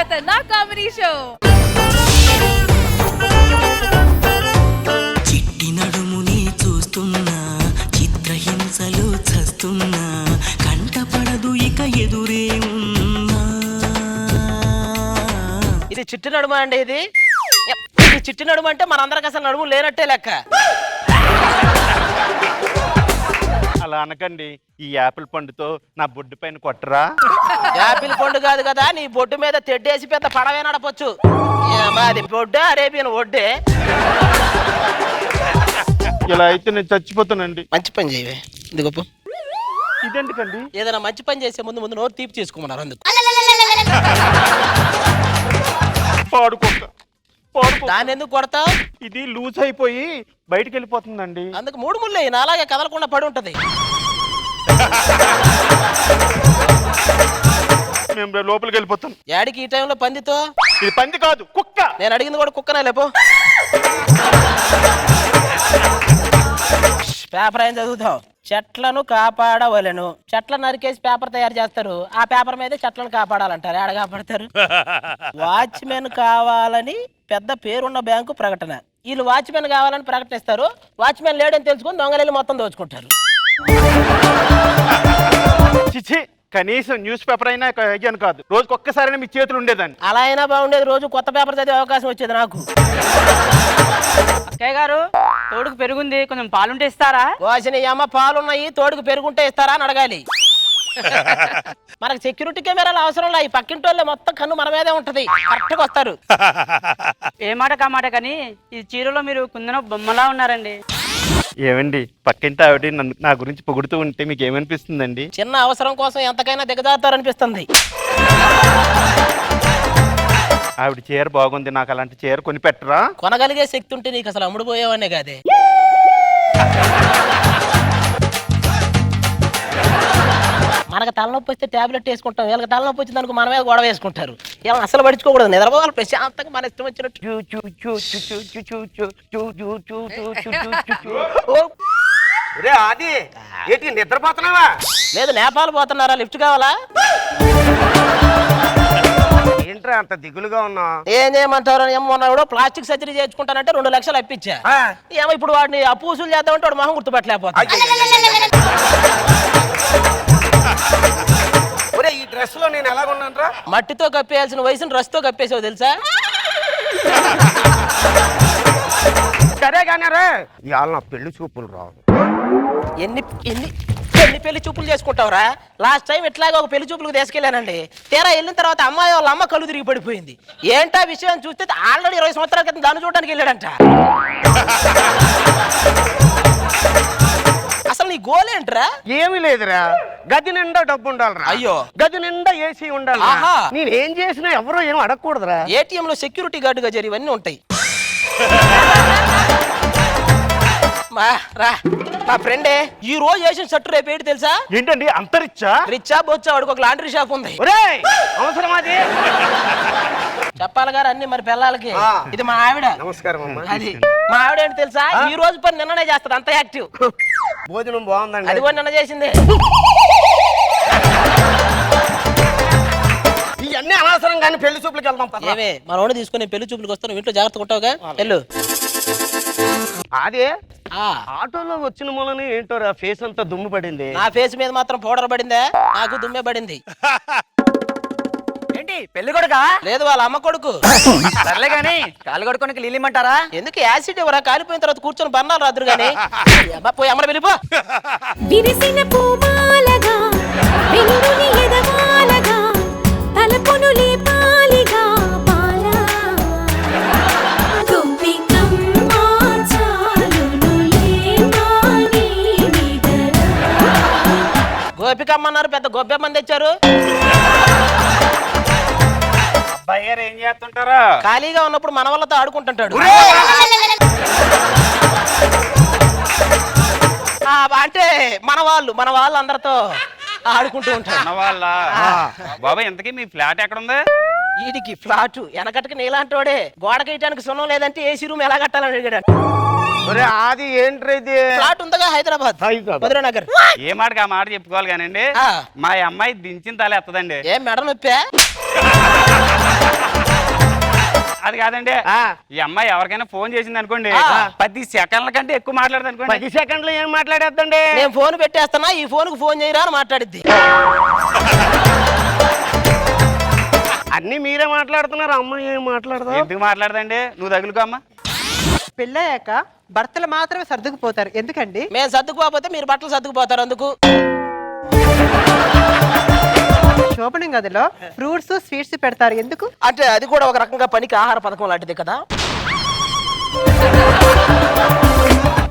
ఖతర్నాక్ comedy show. చిట్టి నడుముని చూస్తున్నా, చిత్రహింసలు చస్తున్నా, కంటపడదు ఇక ఎదురే ఉన్నా. ఇది చిట్టి నడుమ అండి. ఇది చిట్టి నడుము అంటే మనందరికి అసలు నడుము లేనట్టే లెక్క. అలా అనకండి, ఈ యాపిల్ పండుతో నా బొడ్డు పైన కొట్టరా. యాపిల్ పండు కాదు కదా, నీ బొడ్డు మీద తెడ్డేసి పెద్ద పడవే నడపొచ్చు. అది బొడ్డే, అరేబియన్ ఒడ్డే. ఇలా అయితే నేను చచ్చిపోతానండి. మంచి పని చేయవే. ఇది గొప్ప. ఇదెందుకండి? ఏదైనా మంచి పని చేసే ముందు ముందు నోరు తీపి చేసుకోమన్నారు అందుకు. పాడుకోక దాన్ని ఎందుకు కొడతావు? ఇది లూజ్ అయిపోయి బయటికి వెళ్ళిపోతుందండి. అందుకు 3 ముళ్ళే నాలాగే కదలకుండా పడి ఉంటది. మేము లోపలికి వెళ్ళిపోతాం. యాడికి ఈ టైంలో పందితో? ఇది పంది కాదు, కుక్క. నేను అడిగింది కూడా కుక్కనే. లేపో. పేపర్ ఏం చదువుతావు? చెట్లను కాపాడవలను. చెట్లను నరికేసి పేపర్ తయారు చేస్తారు. ఆ పేపర్ మీద చెట్లను కాపాడాలంటారు. ఏడ కాపాడతారు? వాచ్మెన్ కావాలని పెద్ద పేరున్న బ్యాంకు ప్రకటన. వీళ్ళు వాచ్మెన్ కావాలని ప్రకటిస్తారు. వాచ్మెన్ లేడని తెలుసుకుని దొంగలు మొత్తం దోచుకుంటారు. చిచి, కనీసం న్యూస్ పేపర్ అయినా అయ్యాను కాదు, రోజుకి ఒక్కసారైనా మీ చేతులు ఉండేదాన్ని. అలా అయినా బాగుండేది. రోజు కొత్త పేపర్ చదివే అవకాశం వచ్చేది నాకు. అక్కయ్య గారు, తోడుకు పెరుగుంది, కొంచెం పాలుంటే ఇస్తారా? వాసిన అమ్మ పాలున్నాయి, తోడుకు పెరుగుంటే ఇస్తారా అని అడగాలి. మనకు సెక్యూరిటీ కెమెరాలు అవసరం లేదు. ఈ పక్కింటోళ్ళే మొత్తం కన్ను మన మీదే ఉంటది. కరెక్ట్గా వస్తారు. ఏ మాట కామాట కానీ ఈ చీరలో మీరు కుందన బొమ్మలా ఉన్నారండి. ఏమండి, పక్కింటి ఆవిడ నా గురించి పొగుడుతూ ఉంటే మీకు ఏమనిపిస్తుందండి? చిన్న అవసరం కోసం ఎంతకైనా దిగజారుతారనిపిస్తుంది. ఆవిడ చీర బాగుంది, నాకు అలాంటి చీర కొని పెట్టరా? కొనగలిగే శక్తి ఉంటే నీకు అసలు అమ్ముడుపోయేవానే కాదే. మనకు తలనొప్పి వస్తే టాబ్లెట్ వేసుకుంటాం. వీళ్ళకి తలనొప్పి వచ్చింది అనుకో మన మీద గొడవ వేసుకుంటారు. ఇలా అసలు పడుచుకోకూడదు. నిద్రపోవాలి ప్రశాంతంగా, మన ఇష్టం వచ్చినట్టు. అది ఏంటి నిద్రపోతున్నావా? లేదు, నేపాల్ పోతున్నారా? లిఫ్ట్ కావాలా? ఏంట్రా అంత దిగులుగా ఉన్నా? ఏం చేయమంటారు? ఏమన్నా కూడా ప్లాస్టిక్ సర్జరీ చేయించుకుంటానంటే 2 లక్షలు అప్పించా. ఏమో ఇప్పుడు వాడిని అప్పు వసూలు చేద్దామంటే వాడు మొహం గుర్తుపట్టలేకపోతా. ఈ డ్రెస్ లో నేను ఎలాగున్నానరా? మట్టితో కప్పేయాల్సిన వయసును రస్తో కప్పేసావు తెలుసా? సరే కానీ రే, ఇవాళ నా పెళ్లి చూపులు రావు. ఎన్ని ఎన్ని ఎన్ని పెళ్లి చూపులు చేసుకుంటావురా? లాస్ట్ టైం ఇట్లాగే ఒక పెళ్లి చూపులకు తీసుకెళ్ళానండి. తీరా వెళ్ళిన తర్వాత అమ్మాయి వాళ్ళ అమ్మ కళ్ళు తిరిగి పడిపోయింది. ఏంటా విషయం చూస్తే ఆల్రెడీ 20 సంవత్సరాల క్రితం దాన్ని చూడడానికి వెళ్ళాడంట. అసలు నీ గోల్ ఏంట్రా? ఏమీ లేదురా, గది నిండా డబ్బు ఉండాలరా. అయ్యో, గది నిండా ఏసీ ఉండాలి. నేను ఏం చేసినా ఎవరో ఏం అడగకూడదురా. ఏటీఎం లో సెక్యూరిటీ గార్డుగా జరిగి ఇవన్నీ ఉంటాయి. రా, మా ఫ్రెండే ఈ రోజు వేసిన షర్టు రేపు ఏంటి తెలుసా? ఏంటండి అంతరిచ్చా? రిచ్చా బొచ్చా? వాడికి ఒక లాండ్రీ షాప్ ఉంది. అవసరం అది చెప్పాలి గారు అన్ని మరి పిల్లలకి. ఇది మా ఆవిడ. నమస్కారం అమ్మా. అది మా ఆవిడ ఏంటి తెలుసా? ఈ రోజు పని నిన్ననే చేస్తుంది. అంత యాక్టివ్. భోజనం బాగుందండి. అది కూడా నిన్న చేసింది. ఇవన్నీ అనవసరం కానీ పెళ్లి చూపులకు వెళ్దాం. ఏమే మనోడు తీసుకుని పెళ్లి చూపులకు వస్తాను. ఇంట్లో జాగ్రత్తగా ఉంటావుగా? వెళ్ళు. అదే ఆటోలో వచ్చిన మూలని ఏంటోరా ఫేస్ అంతా దుమ్ము పడింది. నా ఫేస్ మీద మాత్రం పౌడర్ పడిందే, నాకు దుమ్మే పడింది. ఏంటి పెళ్లి కొడుకా? లేదు, వాళ్ళ అమ్మ కొడుకు. సర్లే గాని కాలు కొడుకోనికి లీలిమంటారా? ఎందుకు యాసిడ్ ఎవరా? కాలిపోయిన తర్వాత కూర్చొని బన్నాలు రాదురు గాని. పోయి అమ్మడ వెళ్ళిపో. విరిసిన పూమాలగా వెలుగుని ఎదగాలగా తలపును లేపాలిగా పాలా గోపికమ్మ చాలును లేమాని నిదరా. గోపికమ్మ అన్నారు, పెద్ద గొబ్బెమ్మని తెచ్చారు. బయ్యారు ఏం చేస్తుంటారా? ఖాళీగా ఉన్నప్పుడు మన వాళ్ళతో ఆడుకుంటుంటాడు. అంటే మన వాళ్ళు అందరితో ఆడుకుంటూ ఉంటారు. మన వాళ్ళ బాబా ఇంతకీ మీ ఫ్లాట్ ఎక్కడుంది? వీడికి ఫ్లాట్ వెనకటికి నీలాంటోడే. గోడకి వేయడానికి సున్నం లేదంటే ఏసీ రూమ్ ఎలా కట్టాలని అడిగాడు. అది ఏంట్రీ ఫ్లాట్ ఉందగా హైదరాబాద్ మధురనగర్. ఏ మాటకి ఆ మాట చెప్పుకోవాలి కానండి, మా అమ్మాయి దించిన తల ఎత్తదండి. ఏం మెడ నొప్పా? అది కాదండి ఆ. ఈ అమ్మాయి ఎవరికైనా ఫోన్ చేసింది అనుకోండి ఆ. 10 సెకండ్ల కంటే ఎక్కువ మాట్లాడదు అనుకోండి 10 సెకండ్లు ఏం మాట్లాడేద్దండి? నేను ఫోన్ పెట్టేస్తున్నా, ఈ ఫోన్ కు ఫోన్ చేయరా అని మాట్లాడిద్ది. అన్ని మీరే మాట్లాడుతున్నారు, అమ్మాయి ఏం మాట్లాడదా? ఎందుకు మాట్లాడదండి? నువ్వు తగులుకో అమ్మా. పెళ్ళయ్యాక భర్తలు మాత్రమే సర్దుకుపోతారు ఎందుకండి? మేము సర్దుకుపోతే మీరు బట్టలు సర్దుకుపోతారు అందుకు. శోభనం గదిలో ఫ్రూట్స్ స్వీట్స్ పెడతారు ఎందుకు? అంటే అది కూడా ఒక రకంగా పనికి ఆహార పథకం లాంటిది కదా.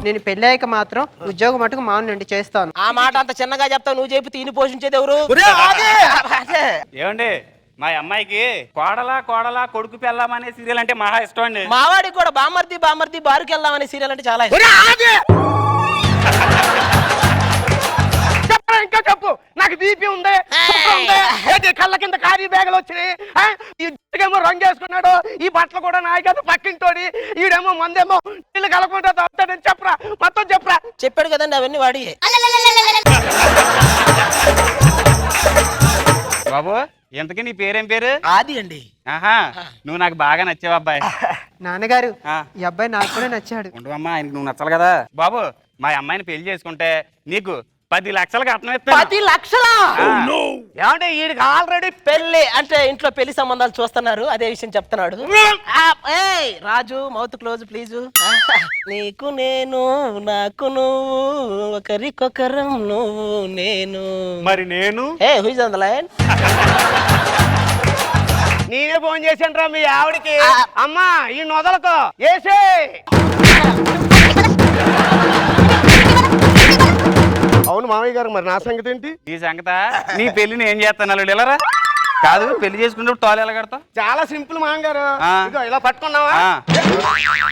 నేను పెళ్ళయ్యాక మాత్రం ఉద్యోగం మటుకు మానుండి చేస్తాను. ఆ మాట అంత చిన్నగా చెప్తావు, నువ్వు చెప్పి తిని పోషించేది ఎవరు? అదే. ఏమండి మా అమ్మాయికి కోడలా కోడలా కొడుకు పెళ్ళాం అనే సీరియల్ అంటే మహా ఇష్టం అండి. మావాడికి కూడా బామర్ది బామర్ది బారుకి వెళ్దామనే సీరియల్ అంటే చాలా ఇష్టం. చెప్పరా ఇంకా చెప్పు. నాకు బీపీ ఉంది, షుగర్ ఉంది, ఏంటి కళ్ళ కింద ఖాళీ బ్యాగులు వచ్చినాయి. ఈ జుట్టుకేమో రంగు వేసుకున్నాడు, ఈ బట్టలు కూడా నాయి కాదు పక్కింటోడి, ఈడేమో మందేమో నీళ్ళు కలకుండా తాగుతాడని చెప్పరా, మొత్తం చెప్పరా. చెప్పాడు కదండి అవన్నీ వాడి. బాబు ఎంతకీ నీ పేరేం పేరు? ఆది అండి. ఆహా నువ్వు నాకు బాగా నచ్చావు అబ్బాయి. నాన్నగారు ఆ. ఈ అబ్బాయి నాకు కూడా నచ్చాడు. ఉండవమ్మా, ఆయనకు నువ్వు నచ్చాలి కదా. బాబు మా అమ్మాయిని పెళ్లి చేసుకుంటే నీకు 10 లక్షలు కట్నం ఇస్తాను. 10 లక్షలా? ఏమంటే వీడికి ఆల్రెడీ పెళ్లి అంటే ఇంట్లో పెళ్లి సంబంధాలు చూస్తున్నారు, అదే విషయం చెప్తున్నాడు. ఏయ్ రాజు మౌత్ క్లోజ్ ప్లీజ్. నీకు నేను నాకు నువ్వు ఒకరికొకరం నువ్వు నేను. మరి నేను ఏ who is on the line? నేనే ఫోన్ చేశాను రా మీ ఆవిడకి. అమ్మా ఈ నొదలకు ఏసే. అవును మామయ్య గారు, మరి నా సంగతి ఏంటి? నీ సంగత నీ పెళ్లిని ఏం చేస్తాను అల్లుడు వెళ్ళరా? కాదు పెళ్లి చేసుకుంటే తోలు ఎలా కడతావు? చాలా సింపుల్ మామగారు. ఆ. ఇదిగో ఇలా పట్టుకున్నావా?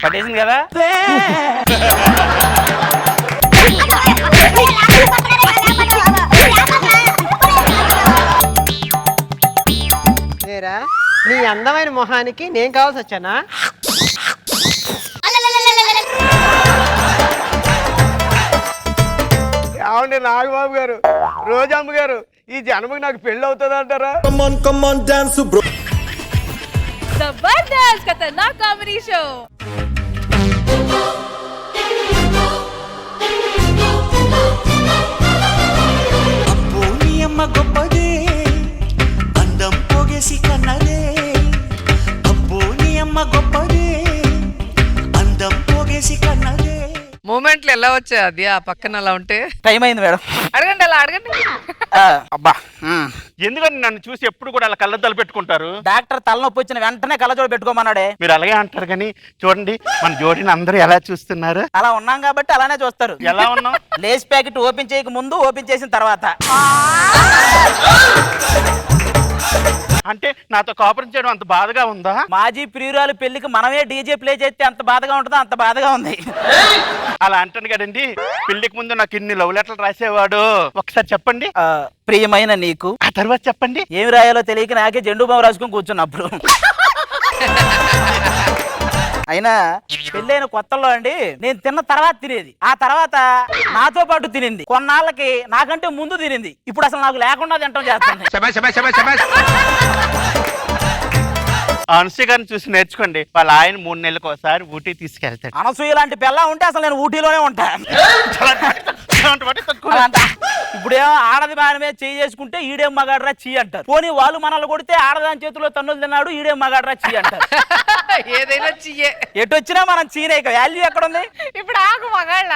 పట్టేసింది కదా. నేరా నీ అందమైన మొహానికి నేను కావాల్సి వచ్చానా? ఏమండి నాగబాబు గారు, రోజమ్మ గారు, ఈ జన్మకి నాకు పెళ్లి అవుతుంది అంటారా? जबरदस्त खतरनाक कॉमेडी शो। అబ్బో నీ అమ్మ గొప్పదే అందం పోగేసి కన్నదే. అబ్బో నీ అమ్మ గొప్పదే అందం పోగేసి కన్నదే. మూమెంట్లు ఎలా వచ్చాయి అది ఆ పక్కన అలా ఉంటే? టైం అయింది మేడం. అడగండి అలా అడగండి. అబ్బా ఎందుకని నన్ను చూసి ఎప్పుడు కూడా అలా కళ్ళద్దాలు పెట్టుకుంటారు? డాక్టర్ తలనొప్పి వచ్చిన వెంటనే కళ్ళజోడు పెట్టుకోమన్నాడే. మీరు అలాగే అంటారు కానీ చూడండి మన జోడిని అందరూ ఎలా చూస్తున్నారు. అలా ఉన్నాం కాబట్టి అలానే చూస్తారు. ఎలా ఉన్నాం? లేస్ ప్యాకెట్ ఓపెన్ చేయక ముందు, ఓపెన్ చేసిన తర్వాత. అంటే నాతో కాపురం చేయడం అంత బాధగా ఉందా? మాజీ ప్రియురాలు పెళ్లికి మనమే డీజే ప్లే చేస్తే అంత బాధగా ఉంటుందో అంత బాధగా ఉంది. అలా అంటాను కదండి. పెళ్లికి ముందు నాకు ఇన్ని లవ్ లెటర్లు రాసేవాడు. ఒకసారి చెప్పండి. ప్రియమైన నీకు. ఆ తర్వాత చెప్పండి. ఏమి రాయాలో తెలియక నాకే జెండు బాబు రాసుకుని కూర్చున్నప్పుడు. అయినా పెళ్ళైన కొత్తల్లో అండి నేను తిన్న తర్వాత తినేది, ఆ తర్వాత నాతో పాటు తినింది, కొన్నాళ్ళకి నాకంటే ముందు తినింది, ఇప్పుడు అసలు నాకు లేకుండా తింటాం చేస్తుంది. అనసూయ గారిని చూసి నేర్చుకోండి. వాళ్ళ ఆయన 3 నెలలకు ఒకసారి ఊటీ తీసుకెళ్తాడు. అనసూయ లాంటి పిల్ల ఉంటే అసలు నేను ఊటీలోనే ఉంటా. ఇప్పుడేమో ఆడది బాని మీద చేయి చేసుకుంటే ఈడేం మగాడ్రా చీ అంటారు. పోనీ వాళ్ళు మనల్ని కొడితే ఆడదాని చేతిలో తన్నులు తిన్నాడు ఈడేం మగాడ్రా చీ అంటారు. ఏదైనా చెయ్యే. ఎటు వచ్చినా మనం చీనే, వాల్యూ ఎక్కడ ఉంది? ఇప్పుడు ఆగు మగాళ్ళ.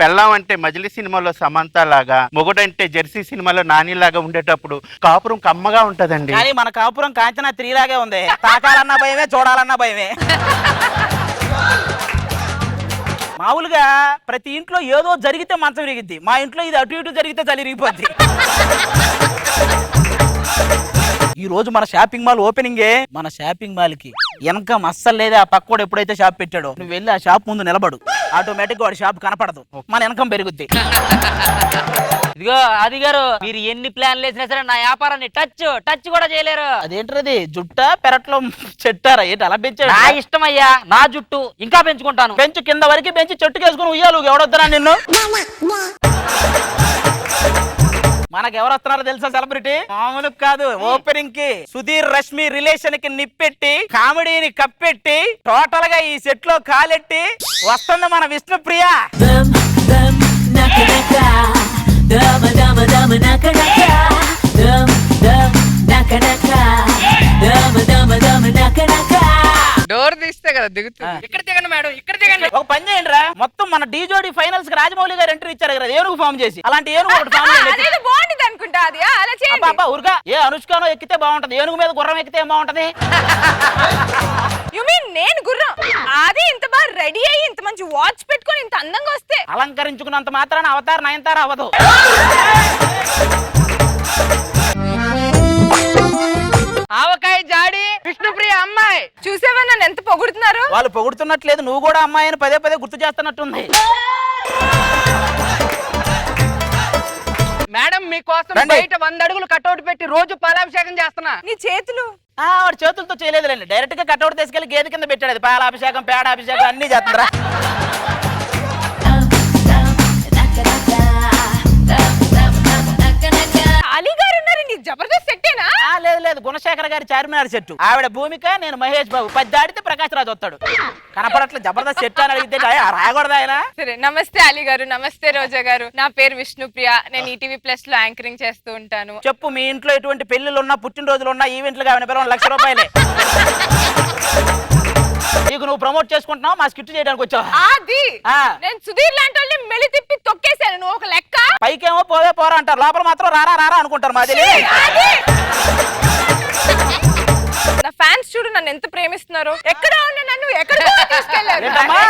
పెళ్ళాం అంటే మజిలీ సినిమాలో సమంత లాగా, మొగుడంటే జెర్సీ సినిమాలో నాని లాగా ఉండేటప్పుడు కాపురం కమ్మగా ఉంటదండి. కానీ మన కాపురం కాంచనా 3 లాగే ఉంది. తాకాలన్నా భయమే, చూడాలన్నా భయమే. మామూలుగా ప్రతి ఇంట్లో ఏదో జరిగితే మంచం విరిగిద్ది, మా ఇంట్లో ఇది అటు ఇటు జరిగితే చలి విరిగిపోద్ది. ఈ రోజు మన షాపింగ్ మాల్ ఓపెనింగే. మన షాపింగ్ మాల్ కి వెనక అస్సలు లేదా. ఆ పక్కోడు ఎప్పుడైతే షాప్ పెట్టాడో నువ్వు వెళ్ళి ఆ షాప్ ముందు నిలబడు, ఆటోమేటిక్ వాడి షాప్ కనపడదు, మన వెనకం పెరుగుద్ది. ఇదిగో అది గారు, మీరు ఎన్ని ప్లాన్లు వేసినా సరే నా వ్యాపారాన్ని టచ్ కూడా చేయలేరు. అదేంటది జుట్టా పెరట్లో చెట్టారా ఏంటి అలా పెంచాడు? నా ఇష్టం అయ్యా, నా జుట్టు ఇంకా పెంచుకుంటాను. పెంచు, కింద వరకు పెంచి చెట్టుకేసుకుని ఉయ్యాలు, ఎవడొద్దరా నిన్ను. మనకి ఎవరు వస్తున్నారో తెలుసా సెలబ్రిటీ? మామూలు కాదు. ఓపెనింగ్ కి సుధీర్ రష్మి రిలేషన్ కి నిప్పెట్టి కామెడీని కప్పెట్టి టోటల్ గా ఈ సెట్ లో కాలెట్టి వస్తుంది మన విష్ణుప్రియ. డోర్ తీస్తే కదా దిగుతుంది. ఇక్కడ దిగండి మేడం, ఇక్కడ దిగండి. ఒక పని చేయండి రా, మొత్తం మన డీ జోడీ ఫైనల్స్ కి రాజమౌళి గారు ఎంట్రీ ఇచ్చారు కదా ఏనుగు ఫామ్ చేసి, అలాంటి ఏనుగు ఒకటి ఫామ్ చేయండి. బాగుంటుంది అనుకుంటా అది. అలా చేయండి. అబ్బా ఊరుగా, ఏ అనుష్కనో ఎక్కితే బాగుంటది, ఏనుగు మీద గుర్రం ఎక్కితే ఏం బాగుంటది? యు మీన్ నేను గుర్రం? అది ఇంత బాగా రెడీ అయ్యి ఇంత మంచి వాచ్ పెట్టుకొని ఇంత అందంగా వస్తే అలంకరించుకున్నంత మాత్రాన అవతార్ నయనతార అవ్వదు. ఆవకాయ జాడి విష్ణుప్రియ అమ్మాయి. చూసావా నన్ను ఎంత పొగుడుతున్నారు? వాళ్ళు పొగుడుతున్నట్లేదు, నువ్వు కూడా అమ్మాయి అని పదే పదే గుర్తు చేస్తున్నట్టుంది. మేడం మీకోసం రండి. బయట 100 అడుగులు కటౌట్ పెట్టి రోజు పాలాభిషేకం చేస్తున్నా. నీ చేతులు వాడు చేతులతో చేయలేదులేండి, డైరెక్ట్ గా కట్అవుట్ తీసుకెళ్లి గేదె కింద పెట్టాడు. అది పాలాభిషేకం పేడాభిషేకం అన్ని చేస్తుందిరా. అలీ గారు ఉన్నారు, నీ జబర్దస్త్ సెట్టేనా? లేదు లేదు, గుణశేఖర్ గారి చార్మినార్ చెట్టు. ఆవిడ భూమిక, నేను మహేష్ బాబు. 10 దాటితే ప్రకాష్ రాజు వస్తాడు. కనపడట్లే జబర్దస్త్ చెట్టు అని అడిగితే రాయకూడదు ఆయన. సరే, నమస్తే అలీ గారు. నమస్తే రోజా గారు. నా పేరు విష్ణుప్రియ. నేను ఈటీవీ ప్లస్ లో యాంకరింగ్ చేస్తూ ఉంటాను. చెప్పు, మీ ఇంట్లో ఎటువంటి పెళ్లిళ్ళు ఉన్నా, పుట్టినరోజులు ఉన్నా, ఈవెంట్లు కావాలి పిల్లలు 1,00,000 రూపాయలే. నీకు నువ్వు ప్రమోట్ చేసుకుంటున్నావు, మా స్కిట్ చేయడానికి వచ్చావు. అది నేను సుధీర్ లాంటి వాళ్ళని మెలి తిప్పి తొక్కేశాను. నువ్వు ఒక లెక్క. పైకేమో పోవే పోరా అంటారు, లోపల మాత్రం రారా రారా అనుకుంటారు. మాది నా ఫ్యాన్స్ చూడు నన్ను ఎంత ప్రేమిస్తున్నారు. ఎక్కడ ఉన్నా నన్ను ఎక్కడికో తీసుకెళ్లారు. ఏంటమ్మా?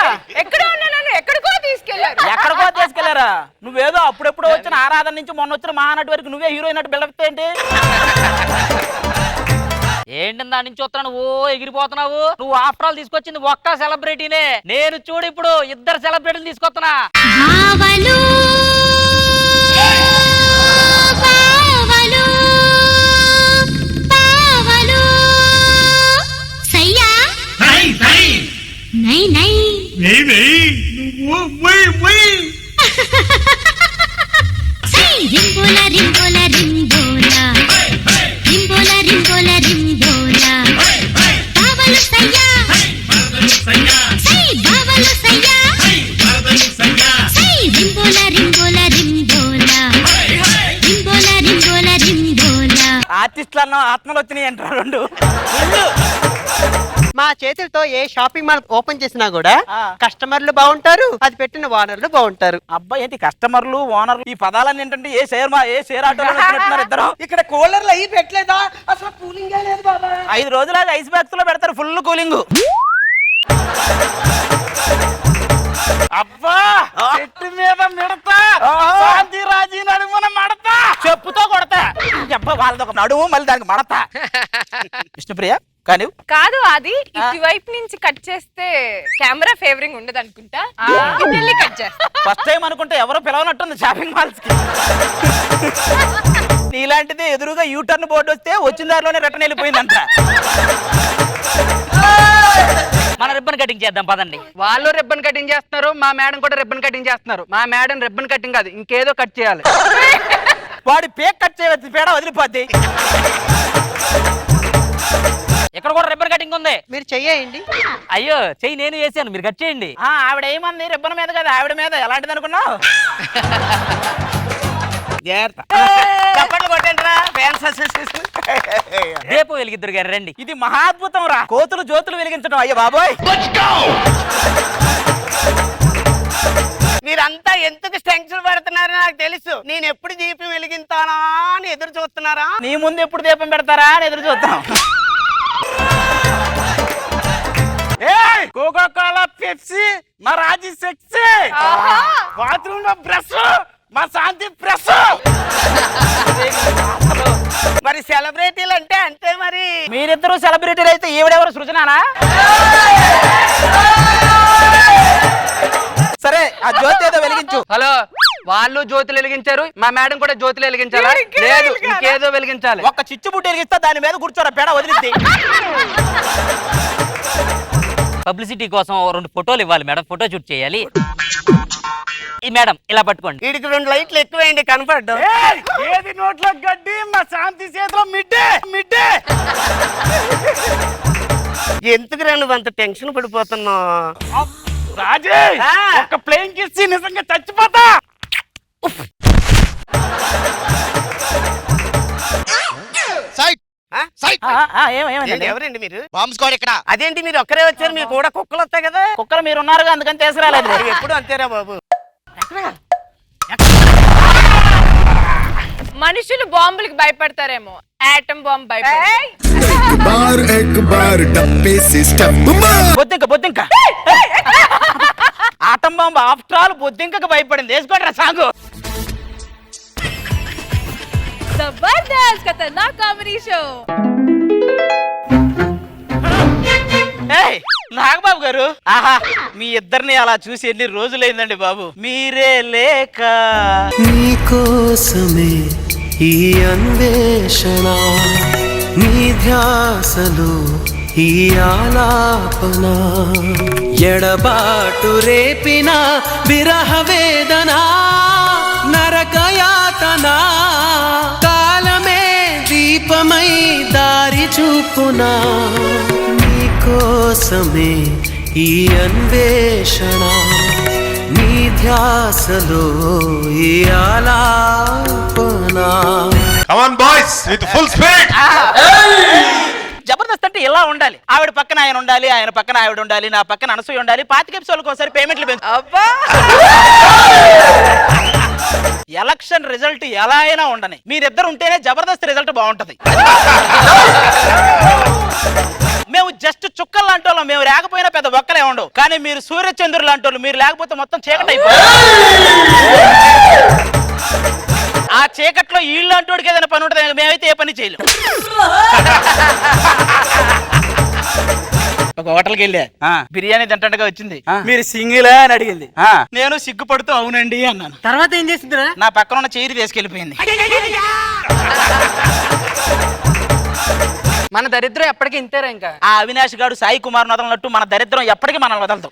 ఎక్కడ ఉన్నా నన్ను ఎక్కడికో తీసుకెళ్లారు. ఎక్కడికో తీసుకెళ్లారా? నువ్వేదో అప్పుడెప్పుడు వచ్చిన ఆరాధన నుంచి మొన్న వచ్చిన మహానటి వరకు నువ్వే హీరోయిన్ అటు బిల్డప్ ఏంటి? ఏంటి దాని నుంచి వస్తున్నావు? ఓ ఎగిరిపోతున్నావు. నువ్వు ఆఫ్టర్ ఆల్ తీసుకొచ్చింది ఒక్క సెలబ్రిటీనే. నేను చూడు ఇప్పుడు 2 సెలబ్రిటీలు తీసుకొస్తున్నా. ఆర్టిస్టులు అన్న ఆత్మలు వచ్చినాయి అంటారు రెండు. మా చేతులతో ఏ షాపింగ్ మాల్ ఓపెన్ చేసినా కూడా కస్టమర్లు బాగుంటారు, అది పెట్టిన ఓనర్లు బాగుంటారు. అబ్బాయి ఏంటి కస్టమర్లు ఓనర్లు ఈ పదాలన్నీ ఏంటంటే ఏ షేర్ ఆటోలో వచ్చినట్టున్నారు ఇద్దరు. ఇక్కడ కూలర్లు అయ్యి పెట్టలేదా? అసలు కూలింగ్ లేదు బాబా. 5 రోజులు ఐస్ బాక్స్ లో పెడతారు ఫుల్ కూలింగ్. అబ్బా చెట్టు మీద మిడతా, శాంతి రాజీ నడుమున మడతా, చెప్పుతో కొడతా. అబ్బా వాళ్ళది ఒక నడుము, మళ్ళీ దానికి మడతా. విష్ణుప్రియ కానీ కాదు, అది ఇటువైపు నుంచి కట్ చేస్తే కెమెరా ఫేవరింగ్ ఉండదు అనుకుంటా. ఇటు కట్ చేస్తా. ఫస్ట్ టైం అనుకుంటే ఎవరో పిలవనట్టుంది షాపింగ్ మాల్స్ కి. నీలాంటిది ఎదురుగా యూటర్న్ బోర్డు వస్తే వచ్చిన దారిలోనే రిటర్న్ వెళ్ళిపోయిందంట. మన రిబ్బన్ కటింగ్ చేద్దాం పదండి. వాళ్ళు రిబ్బన్ కటింగ్ చేస్తున్నారు, మా మేడం కూడా రిబ్బన్ కటింగ్ చేస్తున్నారు. మా మేడం రిబ్బన్ కటింగ్ కాదు, ఇంకేదో కట్ చేయాలి. వాడి పేక్ కట్ చేయవచ్చు, పేడ వదిలిపోద్ది. ఇక్కడ కూడా రిబ్బన్ కటింగ్ ఉంది, మీరు చెయ్యండి. అయ్యో చెయ్యి నేను వేసాను, మీరు కట్ చేయండి. ఆవిడ ఏమంది రిబ్బన్ మీద కదా, ఆవిడ మీద ఎలాంటిది అనుకున్నావు? చప్పట్లు కొట్టండి రా ఫ్యాన్స్ అసోసియేషన్. రేపు వెలిగిద్దరు గారు రండి. ఇది మహాద్భుతం రా, కోతులు జ్యోతులు వెలిగించడం. అయ్యో బాబోయ్, మీరంతా ఎందుకు టెన్షన్ పడుతున్నారో నాకు తెలుసు. నేను ఎప్పుడు దీపం వెలిగింతానా అని ఎదురు చూస్తున్నారా? నీ ముందు ఎప్పుడు దీపం పెడతారా అని ఎదురు చూద్దాం. కోకోకోలా, పెప్సీ, మా రాజీ సెక్సీ, బాత్రూమ్ లో బ్రష్, మా శాంతి ప్రెస్. మరి సెలబ్రిటీలు అంటే అంతే మరి. మీరిద్దరూ సెలబ్రిటీలు అయితే ఈవిడెవరు సృజనానా? సరే ఆ జ్యోతి ఏదో వెలిగించు. హలో, వాళ్ళు జ్యోతులు వెలిగించారు, మా మేడం కూడా జ్యోతులు వెలిగించాలా? లేదు, ఇంకేదో వెలిగించాలి. ఒక్క చిచ్చుబుడ్డి వెలిగిస్తా, దాని మీద కూర్చోరా, పేడ వదిలిద్ది. పబ్లిసిటీ కోసం 2 ఫోటోలు ఇవ్వాలి మేడం, ఫోటో షూట్ చేయాలి. ఈ మేడం ఇలా పట్టుకోండి. వీడికి 2 లైట్లు ఎక్కువేయండి కనపడ్డు. ఏది నోట్లో గడ్డి మా శాంతి చేతిలో మిడ్డే మిడ్డే. ఎందుకు నువ్వు అంత టెన్షన్ పడిపోతున్నావు? రాజే ఒక ప్లేన్ కిస్ నిజంగా చచ్చిపోతా. ఏమైంది? ఎవరండి మీరు? బాంబ్ స్క్వాడ్ ఇక్కడ. అదేంటి మీరు ఒక్కరే వచ్చారు? మీరు కూడా కుక్కలు వస్తాయి కదా. కుక్కలు మీరు ఉన్నారుగా, అందుకని తీసుకురాలేదు. ఎప్పుడు అంతేరా బాబు. మనుషులు బాంబులకి భయపడతారేమో, ఆటం బాంబ్ భయపడతారు. बार एक बार डब्बे सिस्टम బొద్దింక ఆటం బాంబు ఆఫ్టర్ ఆల్ బొద్దింకకు భయపడింది. వేసుకోండి సాంగు. జబర్దస్త్ ఖతర్నాక్ కామెడీ షో. నాగబాబు గారు, ఆహా మీ ఇద్దరిని అలా చూసి ఎన్ని రోజులైందండి బాబు. మీరే లేక నీకోసమే ఈ అన్వేషణ, నీ ధ్యాసలో ఈ ఆలాపన, ఎడబాటు రేపిన విరహ వేదన, నరకయాతన, కాలమే దీపమై దారి చూపునా, నీకోసమే ఈ అన్వేషణ, నీ ధ్యాసలో ఈ ఆలాపన. Come on boys with full speed. Jabardasth అంటే ఇలా ఉండాలి. ఆవిడ పక్కన ఆయన ఉండాలి, ఆయన పక్కన ఆవిడ ఉండాలి, నా పక్కన అనసూయ ఉండాలి. 25 ఎపిసోడ్లకు ఒకసారి పేమెంట్లు పెంచు. అబ్బా ఎలక్షన్ రిజల్ట్ ఎలా అయినా ఉండని, మీరిద్దరు ఉంటేనే జబర్దస్త్ రిజల్ట్ బాగుంటది. మేము జస్ట్ చుక్కలు లాంటి వాళ్ళం. మేము లేకపోయినా పెద్ద ఒక్కలే ఉండవు. కానీ మీరు సూర్యచంద్రులు లాంటి వాళ్ళు. మీరు లేకపోతే మొత్తం చీకటి అయిపోతుంది. ఆ చీకట్లో వీళ్ళు అంటోడికి ఏదైనా పని ఉంటుంది, మేమైతే ఏ పని చేయలేము. ఒక హోటల్కి వెళ్ళా, బిర్యానీ తింటగా వచ్చింది. మీరు సింగిలా అని అడిగింది. నేను సిగ్గుపడుతూ అవునండి అన్నాను. తర్వాత ఏం చేసిందిరా? నా పక్కన ఉన్న చైర్ తీసుకెళ్లిపోయింది. మన దరిద్రం ఎప్పటికీ ఇంతేరా. ఇంకా ఆ అవినాష్ గాడు సాయి కుమార్ వదలనట్టు మన దరిద్రం ఎప్పటికీ మనం వదలదు.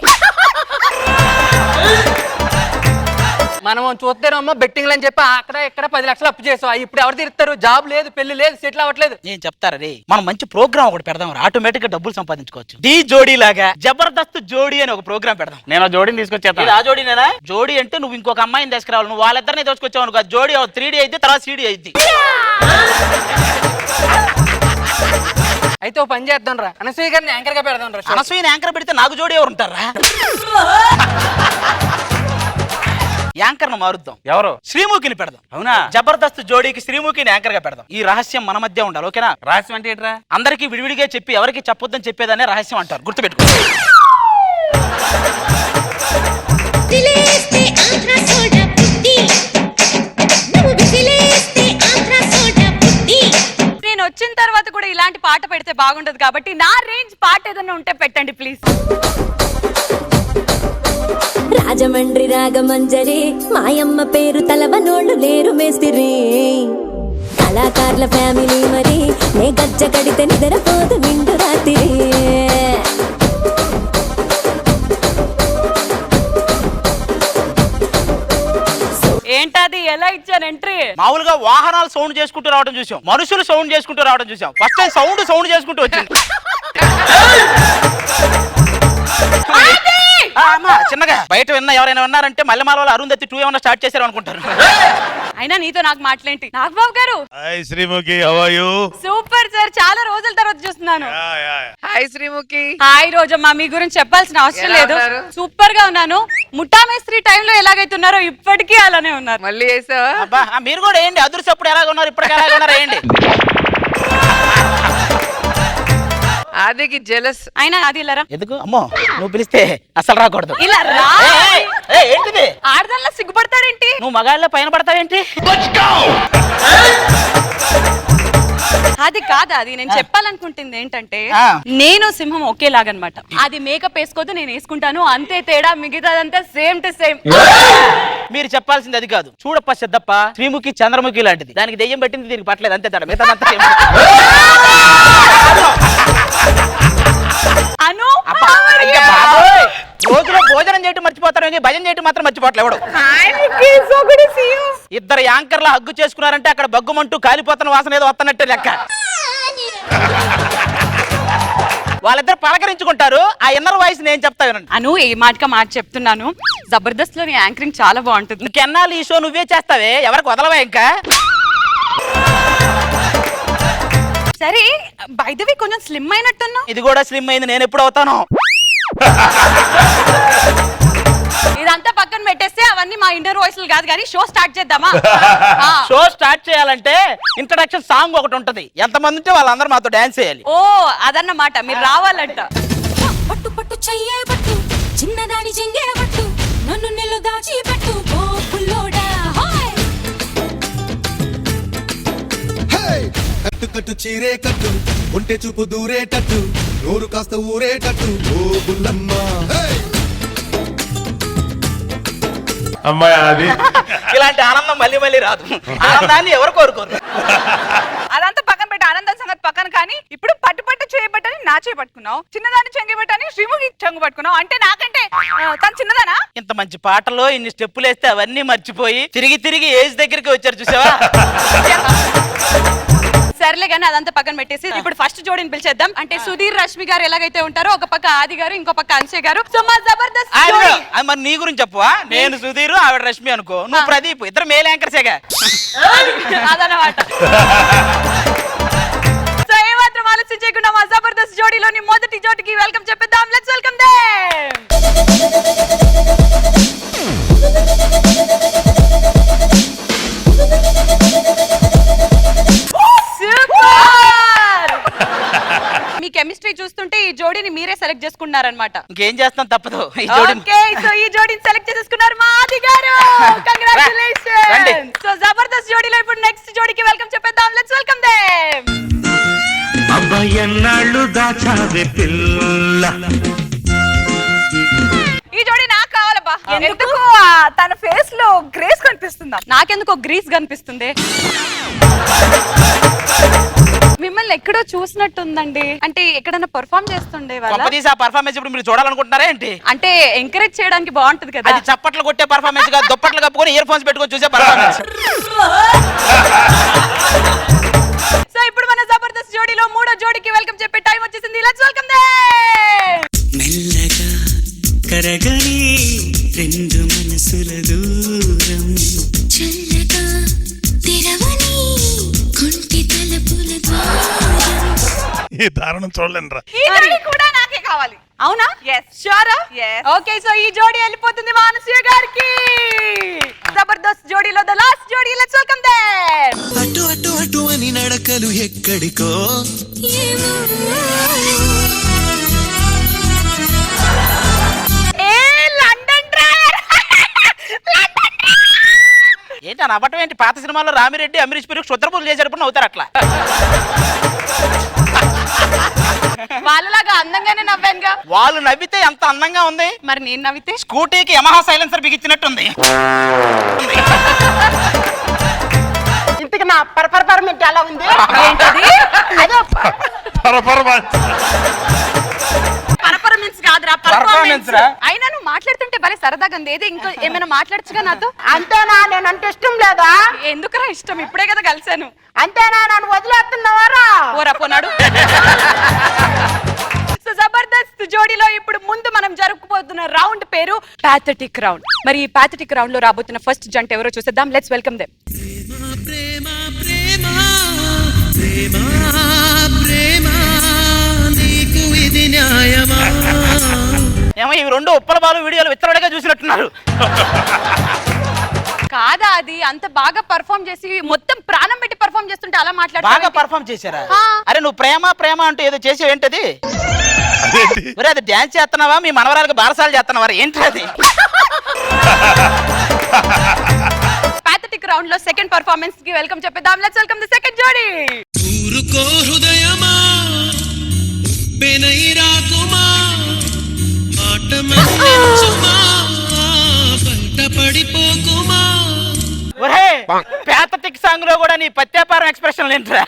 మనం చూస్తేనేమో బెట్టింగ్లు అని చెప్పి అక్కడ ఇక్కడ 10 లక్షలు అప్పు చేసాం. ఇప్పుడు ఎవరు తీరుస్తారు? జాబ్ లేదు, పెళ్లి లేదు, సెటిల్ అవ్వట్లేదు. నేను చెప్తారా రే, మనం మంచి ప్రోగ్రామ్ ఒకటి పెడదాం. ఆటోమేటిక్ గా డబ్బులు సంపాదించుకోవచ్చు. డి జోడీ లాగా జబర్దస్త్ జోడీ అని ఒక ప్రోగ్రామ్ పెడదాం. నేను జోడీని తీసుకొచ్చేస్తాను. ఆ జోడీనేనా? జోడీ అంటే నువ్వు ఇంకొక అమ్మాయిని తీసుకురావాలి. నువ్వు వాళ్ళిద్దరిని తీసుకొచ్చావు అనుకో, జోడీ 3D అయితే తర్వాత CD అయింది. అయితే ఓ పని చేద్దాం రా, అనసూయ గారిని యాంకర్ గా పెడదాం రా. అనసూయని యాంకర్ పెడితే నాకు జోడీ ఎవరు ఉంటారా? యాంకర్ ను మారుద్దాం. ఎవరు? శ్రీముఖిని పెడదాం. అవునా? జబర్దస్త్ జోడీకి శ్రీముఖిని యాంకర్ గా పెడదాం. ఈ రహస్యం మన మధ్య ఉండాలి, ఓకేనా? రహస్యం అంటే ఏంట్రా? అందరికి విడివిడిగా చెప్పి ఎవరికి చెప్పొద్దని చెప్పేదాన్ని రహస్యం అంటారు. గుర్తుపెట్టుకో. నేను వచ్చిన తర్వాత కూడా ఇలాంటి పాట పెడితే బాగుంటది కాబట్టి నా రేంజ్ పాట ఏదైనా ఉంటే పెట్టండి ప్లీజ్. రాజమండ్రి రాగమంజరి మాయమ్మ పేరు తలవనోళ్ళు లేరు మేస్తిరి, కళాకారుల ఫ్యామిలీ మరి నే గజ్జ కడితే నిద్రపోదు నిండు రాత్రి. ఏంటది ఎలా ఇచ్చాను ఎంట్రీ? మామూలుగా వాహనాలు సౌండ్ చేసుకుంటూ రావడం చూసాం, మనుషులు సౌండ్ చేసుకుంటూ రావడం చూసాం. ఫస్ట్ టైం సౌండ్ చేసుకుంటూ వచ్చింది. చిన్నగా బయట ఎవరైనా విన్నారంటే మల్లె మాల అరుంధతి 2 ఏమన్నా స్టార్ట్ చేశారు అనుకుంటారు. అయినా నీతో నాకు మాట్లాడేంటి? నాగబాబు గారు Hi Srimuki, how are you? Super sir, చాలా రోజుల తర్వాత చూస్తున్నాను. హాయ్ శ్రీముఖి. హాయ్ రోజమ్మా, మీ గురించి చెప్పాల్సిన అవసరం ఎలా లేదు. ఉన్నారు? సూపర్ గా ఉన్నాను. ముఠా మేస్త్రి టైంలో ఎలాగైతే ఉన్నారో ఇప్పటికీ అలానే ఉన్నారు. మళ్ళీ వేసావా? అబ్బా, మీరు కూడా ఏంటి అదృష్టప్పుడు ఎలాగ ఉన్నారు, ఇప్పటికి ఎలాగ ఉన్నారు ఏంటి? ఆదికి జెలస్. అయినా అది ఇలా రా. ఎందుకు? అమ్మో, నువ్వు పిలిస్తే అసలు రాకూడదు. ఇలా రా. ఏంటిది? ఆడదానిలా సిగ్గుపడతారేంటి? నువ్వు మగాళ్ళ పైన పడతావేంటి? అది కాదు, అది నేను చెప్పాలనుకుంటుంది ఏంటంటే ఆ. నేను సింహం ఒకేలాగనమాట. అది మేకప్ వేసుకోదు, నేను వేసుకుంటాను, అంతే తేడా. మిగతాదంతా సేమ్ టు సేమ్. మీరు చెప్పాల్సింది అది కాదు. చూడప్ప సిద్ధప్ప శ్రీముఖి చంద్రముఖి లాంటిది. దానికి దెయ్యం పెట్టింది, దీనికి పట్టలేదు, అంతే తేడా. మిగతాదంతా same. అను అబ్బా, అయ్య బాబోయ్, రోజులో భోజనం చేయటం మర్చిపోయి మర్చిపోతారు భజన చేయడం మాత్రం మర్చిపోవట్లేదు ఎవడు. Hi Nikki, so good to see you. ఇద్దరు యాంకర్లు హగ్గు చేసుకున్నారంటే అక్కడ బగ్గుమంటూ కాలిపోతున్న వాసన ఏదో వస్తున్నట్టే లెక్క. వాళ్ళిద్దరు పలకరించుకుంటారు. ఆ ఇన్నర్ వాయిస్ నేను చెప్తా వినండి. అను ఏ మాటగా మాట చెప్తున్నాను, జబర్దస్త్ లోని యాంకరింగ్ చాలా బాగుంటుంది. ఇంకెన్నాళ్ళు ఈ షో నువ్వే చేస్తావే, ఎవరికి వదలవా ఇంకా? సరే బై ద వే కొంచెం స్లిమ్ అయినట్టున్నా. ఇది కూడా స్లిమ్ అయింది, నేను ఎప్పుడు అవుతాను? ఇదంతా పక్కన పెట్టేస్తే అవన్నీ మా ఇంటర్ వాయిస్లు కాదు కానీ షో స్టార్ట్ చేద్దామా? షో స్టార్ట్ చేయాలంటే ఇంట్రడక్షన్ సాంగ్ ఒకటి ఉంటది. ఎంతమంది ఉంటే వాళ్ళందరూ మాతో డాన్స్ చేయాలి. ఓ అదన్నమాట, మీరు రావాలంట. పట్టు పట్టు చెయ్యే పట్టు చిన్నదాని చెంగే పట్టు నన్ను నిలు దాచి పెట్టు ఓ పుల్లోడా హాయ్ కట్టు కట్టు చీరే కట్టు ఒంటె చూపు దూరేటట్టు నోరు కాస్త ఊరేటట్టు ఓ బుల్లమ్మ అమ్మాయి అది ఇలాంటి ఆనందం మళ్ళీ మళ్ళీ రాదు. ఆనందాన్ని ఎవరు కోరుకోరు. అదంతా పక్కన పెట్టి ఆనందం సంగతి పక్కన, కానీ ఇప్పుడు పట్టు పట్టు చేయబట్టని నా చేయి పట్టుకున్నావు, చిన్నదాన్ని చెంగి పట్టని శ్రీముఖి చెంగు పట్టుకున్నావు. అంటే నాకంటే తను చిన్నదానా? ఇంత మంచి పాటలో ఇన్ని స్టెప్పులు వేస్తే అవన్నీ మర్చిపోయి తిరిగి తిరిగి ఏజ్ దగ్గరికి వచ్చారు చూసావా? సర్లే కానీ అదంతా పక్కన పెట్టేసి ఇప్పుడు ఫస్ట్ జోడిని పిలిచేద్దాం. అంటే సుధీర్ రష్మి గారు ఎలాగైతే ఉంటారో ఒక పక్క ఆది గారు, ఇంకో పక్క అన్షే గారు. సో మా జబర్దస్త్ జోడీ. అది మరి నీ గురించి చెప్పవా? నేను సుధీర్, ఆవిడ రష్మి అనుకో, నువ్వు ప్రదీప్, ఇద్దరు మేల్ యాంకర్సేగా. అదనమాట. సో ఏమాత్రం ఆలోచన చేయకుండా మా జబర్దస్త్ జోడీలోని మొదటి జోడికి వెల్కమ్ చెప్పేద్దాం. Let's welcome them. మీ కెమిస్ట్రీ చూస్తుంటే ఈ జోడీని మీరే సెలెక్ట్ చేసుకున్నారన్నమాట. ఇంకేం చేస్తాం, తప్పదు. ఈ జోడి ఓకే, సో ఈ జోడీని సెలెక్ట్ చేసేసుకున్నారు మా ఆది గారు. కంగ్రాట్యులేషన్స్. సో జబర్దస్త్ జోడీలో ఇప్పుడు నెక్స్ట్ జోడీకి వెల్కమ్ చెప్పేద్దాం. Let's welcome them. అబ్బాయన్నాళ్ళు దాచావే పిల్ల. ఈ జోడీ నాకు కావాలబ్బా. ఎందుకు తన ఫేస్ లో గ్రేస్ కనిపిస్తుందా? నాకెందుకో గ్రీస్ కనిపిస్తుంది. మిమ్మల్ని ఎక్కడో చూసినట్టుందండి. అంటే ఎక్కడన్నా పర్ఫామ్ చేస్తుండే వాళ్ళ? ఆ పర్ఫార్మెన్స్ ఇప్పుడు మీరు చూడాలనుకుంటున్నారా ఏంటి? అంటే ఎంకరేజ్ చేయడానికి బాగుంటది కదా. అది చప్పట్లు కొట్టే పర్ఫార్మెన్స్ గా దుప్పట్లు కప్పుకొని ఇయర్ ఫోన్స్ పెట్టుకొని చూసే పర్ఫార్మెన్స్. సో ఇప్పుడు మన జబర్దస్త్ జోడీలో మూడో జోడీకి వెల్కమ్ చెప్పే టైం వచ్చేసింది. Let's welcome them. మెల్లగా కరగని రెండు మనసుల దూరం చల్లగా తెరవని కుంటి తలుపుల ద్వారం ఈ దారుణం చూడలేనురా. ఈ జోడీ కూడా నాకే కావాలి. అవునా? Yes. షూరా? Yes. ఓకే, సో ఈ జోడీ వెళ్ళిపోతుంది మా అనసూయ గారికి. జబర్దస్త్ జోడీలో ద లాస్ట్ జోడీ. Let's welcome them. అటు అటు అటు అని నడకలు ఎక్కడికో ఏంటి అని అవ్వటం ఏంటి? పాత సినిమాలో రామిరెడ్డి అమరీష్ పురి క్షుద్రపూజలు చేసేటప్పుడు నవ్వుతారు అట్లా. వాళ్ళలాగా అందంగానే నవ్వానుగా. వాళ్ళు నవ్వితే ఎంత అందంగా ఉంది. మరి నేను నవ్వితే స్కూటీకి యమహా సైలెన్సర్ బిగించినట్టుంది. ఇంతకి నా పర్ఫార్మెన్స్ ఎలా ఉంది? ఏంటది? పర్ఫార్మెన్స్ కాదురా, పర్ఫార్మెన్స్. అయినా నువ్వు మాట్లాడుతుంటే భలే సరదాగా ఉంది. ఏది ఇంకో ఏమైనా మాట్లాడచ్చుగా నాతో? అంతేనా? నేనంటే ఇష్టం లేదా? ఎందుకురా ఇష్టం? ఇప్పుడే కదా కలిసాను. అంతేనా? నన్ను వదిలేస్తున్నావారా? పోరా పోనాడు. సో జబర్దస్త్ జోడీలో ఇప్పుడు ముందు మనం జరుపుకుపోతున్న రౌండ్ పేరు పాథటిక్ రౌండ్. మరి ఈ పాథటిక్ రౌండ్ లో రాబోతున్న ఫస్ట్ జంట ఎవరో చూసేద్దాం. Let's welcome them. ప్రేమ ప్రేమ ప్రేమ ప్రేమ నీకు ఇది న్యాయమా? ఏమో ఇవి రెండు ఉప్పల బాలు వీడియోలు విత్తరడిగా చూసినట్టున్నారు. కాదా, అది అంత బాగా పర్ఫామ్ చేసి మొత్తం ప్రాణం పెట్టి పర్ఫామ్ చేస్తుంటే అలా బాగా మాట్లాడుతున్నా. పర్ఫామ్ చేశారా? అరే నువ్వు ప్రేమ ప్రేమ అంటూ ఏదో చేసేవి ఏంటది? ఒరే అది డాన్స్ చేస్తున్నావా? మీ మనవరాలకు బారసాలు చేస్తున్నావా? ఏంటది? పాథటిక్ రౌండ్ లో సెకండ్ పర్ఫార్మెన్స్ కి వెల్కమ్ చెప్పేద్దాం. లెట్స్ వెల్కమ్ ది సెకండ్ జోడీ. ఊరుకో హృదయమా పెనై రాకుమా మాట మన్నించుమా బయట పడిపోకుమా. ఒరే పాథటిక్ సాంగ్ లో కూడా నీ పత్యాపారం ఎక్స్ప్రెషన్ ఏంట్రా?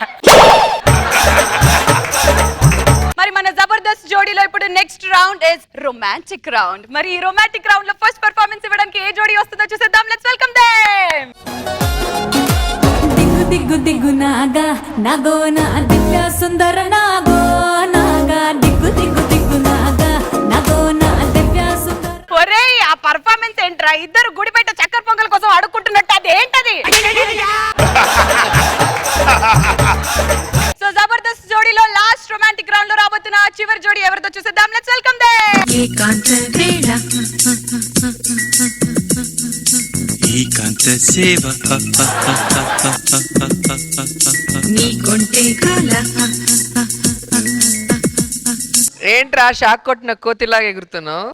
మరి మన జబర్దస్త్ జోడీలో ఇప్పుడు next round is romantic round. మరి ఈ రొమాంటిక్ రౌండ్ లో ఫస్ట్ పర్ఫార్మెన్స్ ఇవ్వడానికి ఏ జోడీ వస్తుందో చూసేద్దాం. Let's welcome them. దిగ్గు దిగ్గు దిగ్గు నాగా నాగో నా దివ్య సుందర నాగో నాగా దిగ్గు దిగ్గు దిగ్గు నాగా నాగో నా దివ్య సుందర. ఒరేయ్ ఆ పర్ఫార్మెన్స్ ఏంట్రా? ఇద్దరు గుడిపేట చక్కెర పొంగల్ కోసం అడుక్కుంటున్నట్టు అది ఏంటది? సో జబర్దస్త్ జోడీలో లాస్ట్ రొమాంటిక్ రౌండ్ లో రాబోతున్న చివరి జోడీ ఎవరితో చూసేద్దాం. Let's welcome them. ఏకాంత వేళ ఏకాంత సేవ నీకొంటే కాల. ఏంట్రా షాక్ కొట్టిన కోతిలాగా ఎగురుతున్నావు?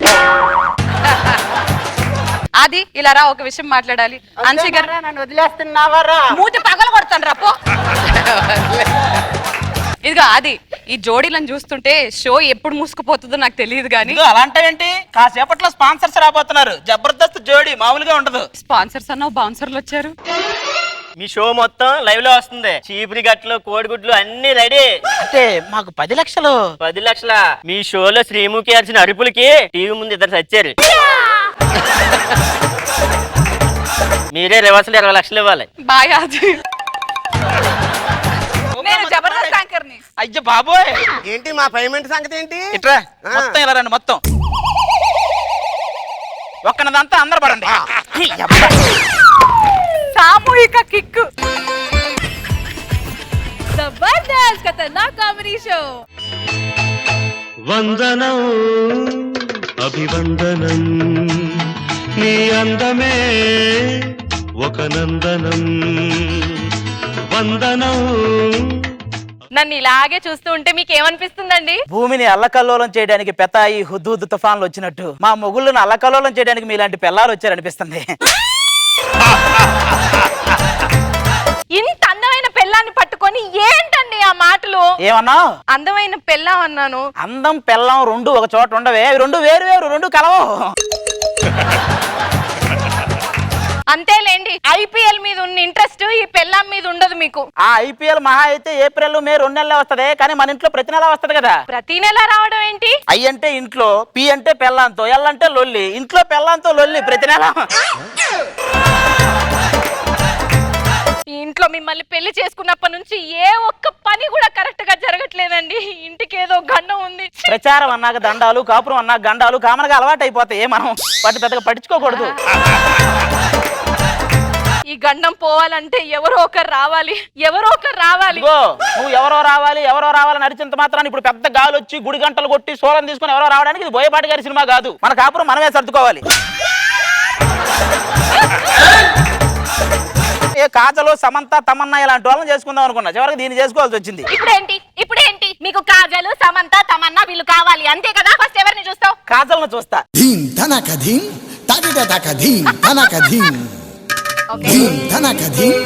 అది ఇలా రా, ఒక విషయం మాట్లాడాలి. అన్షి గారు నన్ను వదిలేస్తున్నావారా? మూతి పగల కొడతాను రా పో. ఇదిగో అది ఈ జోడీలను చూస్తుంటే షో ఎప్పుడు మూసుకుపోతుందో నాకు తెలియదు కానీ అలాంటివేంటి, కాసేపట్లో స్పాన్సర్స్ రాబోతున్నారు. జబర్దస్త్ జోడీ మామూలుగా ఉండదు. స్పాన్సర్స్ అన్నావు, బౌన్సర్లు వచ్చారు. మీ షో మొత్తం లైవ్ లో వస్తుంది. చీపురి గట్లు, కోడిగుడ్లు అన్ని రెడీ. అంటే మాకు 10 లక్షలు. 10 లక్షల మీ షోలో శ్రీముఖి అరిచిన అరుపులకి టీవీ ముందు ఇద్దరు చచ్చారు. మీరే రివర్సల్ 20 లక్షలు ఇవ్వాలి. బాయ్ అది. నేను జబర్దస్త్ యాంకర్ ని. అయ్యో బాబోయ్, ఏంటి మా పేమెంట్ సంగతి ఏంటి? ఇట్రా మొత్తం ఇలా రండి. మొత్తం ఒక్కనదంతా అందరు పడండి. సామూహిక కిక్. జబర్దస్త్ ఖతర్నాక్ కామెడీ షో. వందనం అభివందనం నీ అందమే ఒక నందనం. వందనం. నన్ను ఇలాగే చూస్తూ ఉంటే మీకు ఏమనిపిస్తుందండి? భూమిని అల్లకల్లోలం చేయడానికి పెతాయి హుద్హుద్ తుఫాన్లు వచ్చినట్టు మా మొగుళ్ళను అల్లకల్లోలం చేయడానికి మీలాంటి పిల్లలు వచ్చారనిపిస్తుంది. ఇంత అందమైన పెళ్ళాన్ని పట్టుకొని ఏంటండి ఆ మాటలు? ఏమన్నా? అందమైన పెళ్ళాం అన్నాను. అందం పెళ్ళం రెండు ఒక చోట ఉండవే. అవి రెండు వేరు వేరు, రెండు కలవు. అంతేలేండి, ఐపీఎల్ మీద ఉన్న ఇంట్రెస్ట్ ఈ పెళ్ళాం మీద ఉండదు మీకు. ఆ ఐపీఎల్ మహా అయితే ఏప్రిల్ మే 2 నెలలే వస్తది, కానీ మన ఇంట్లో ప్రతి నెల వస్తది కదా. ప్రతి నెల రావడం ఏంటి? ఐ అంటే ఇంట్లో, పి అంటే పెళ్ళాంతో, ఎల్ అంటే లొల్లి. ఇంట్లో పెళ్ళాంతో లొల్లి ప్రతి నెల. ఈ ఇంట్లో మిమ్మల్ని పెళ్లి చేసుకున్నప్పటి నుంచి ఏ ఒక్క పని కూడా కరెక్ట్ గా జరగట్లేదండి. ఇంటికి ఏదో గండం ఉంది. ప్రచారం అన్నాక దండాలు, కాపురం అన్నాక గండాలు కామన్గా అలవాటు అయిపోతాయి. మనం వాటి పెద్దగా పట్టించుకోకూడదు. ఈ గండం పోవాలంటే ఎవరో ఒకరు రావాలి, ఎవరో ఒకరు రావాలి. నువ్వు ఎవరో రావాలి నడిచినంత మాత్రాన్ని ఇప్పుడు పెద్ద గాలి వచ్చి గుడి గంటలు కొట్టి సోలం తీసుకుని ఎవరో రావడానికి ఇది బోయపాటి గారి సినిమా కాదు. మన కాపురం మనమే సర్దుకోవాలి. ఏ కాజలు, సమంత, తమన్నా ఇలాంటి వాళ్ళని చేసుకుందాం అనుకున్నా, చివరికి దీన్ని చేసుకోవాల్సి వచ్చింది. ఇప్పుడేంటి మీకు కాజలు, సమంత, తమన్నా వీళ్ళు కావాలి అంతే కదా? ఫస్ట్ ఎవరిని చూస్తావు? కాజల్ని చూస్తా. ధీమ్ ధనక ధీమ్ తదిదక ధీమ్ ధనక ధీమ్ ధీమ్ ధనక ధీమ్.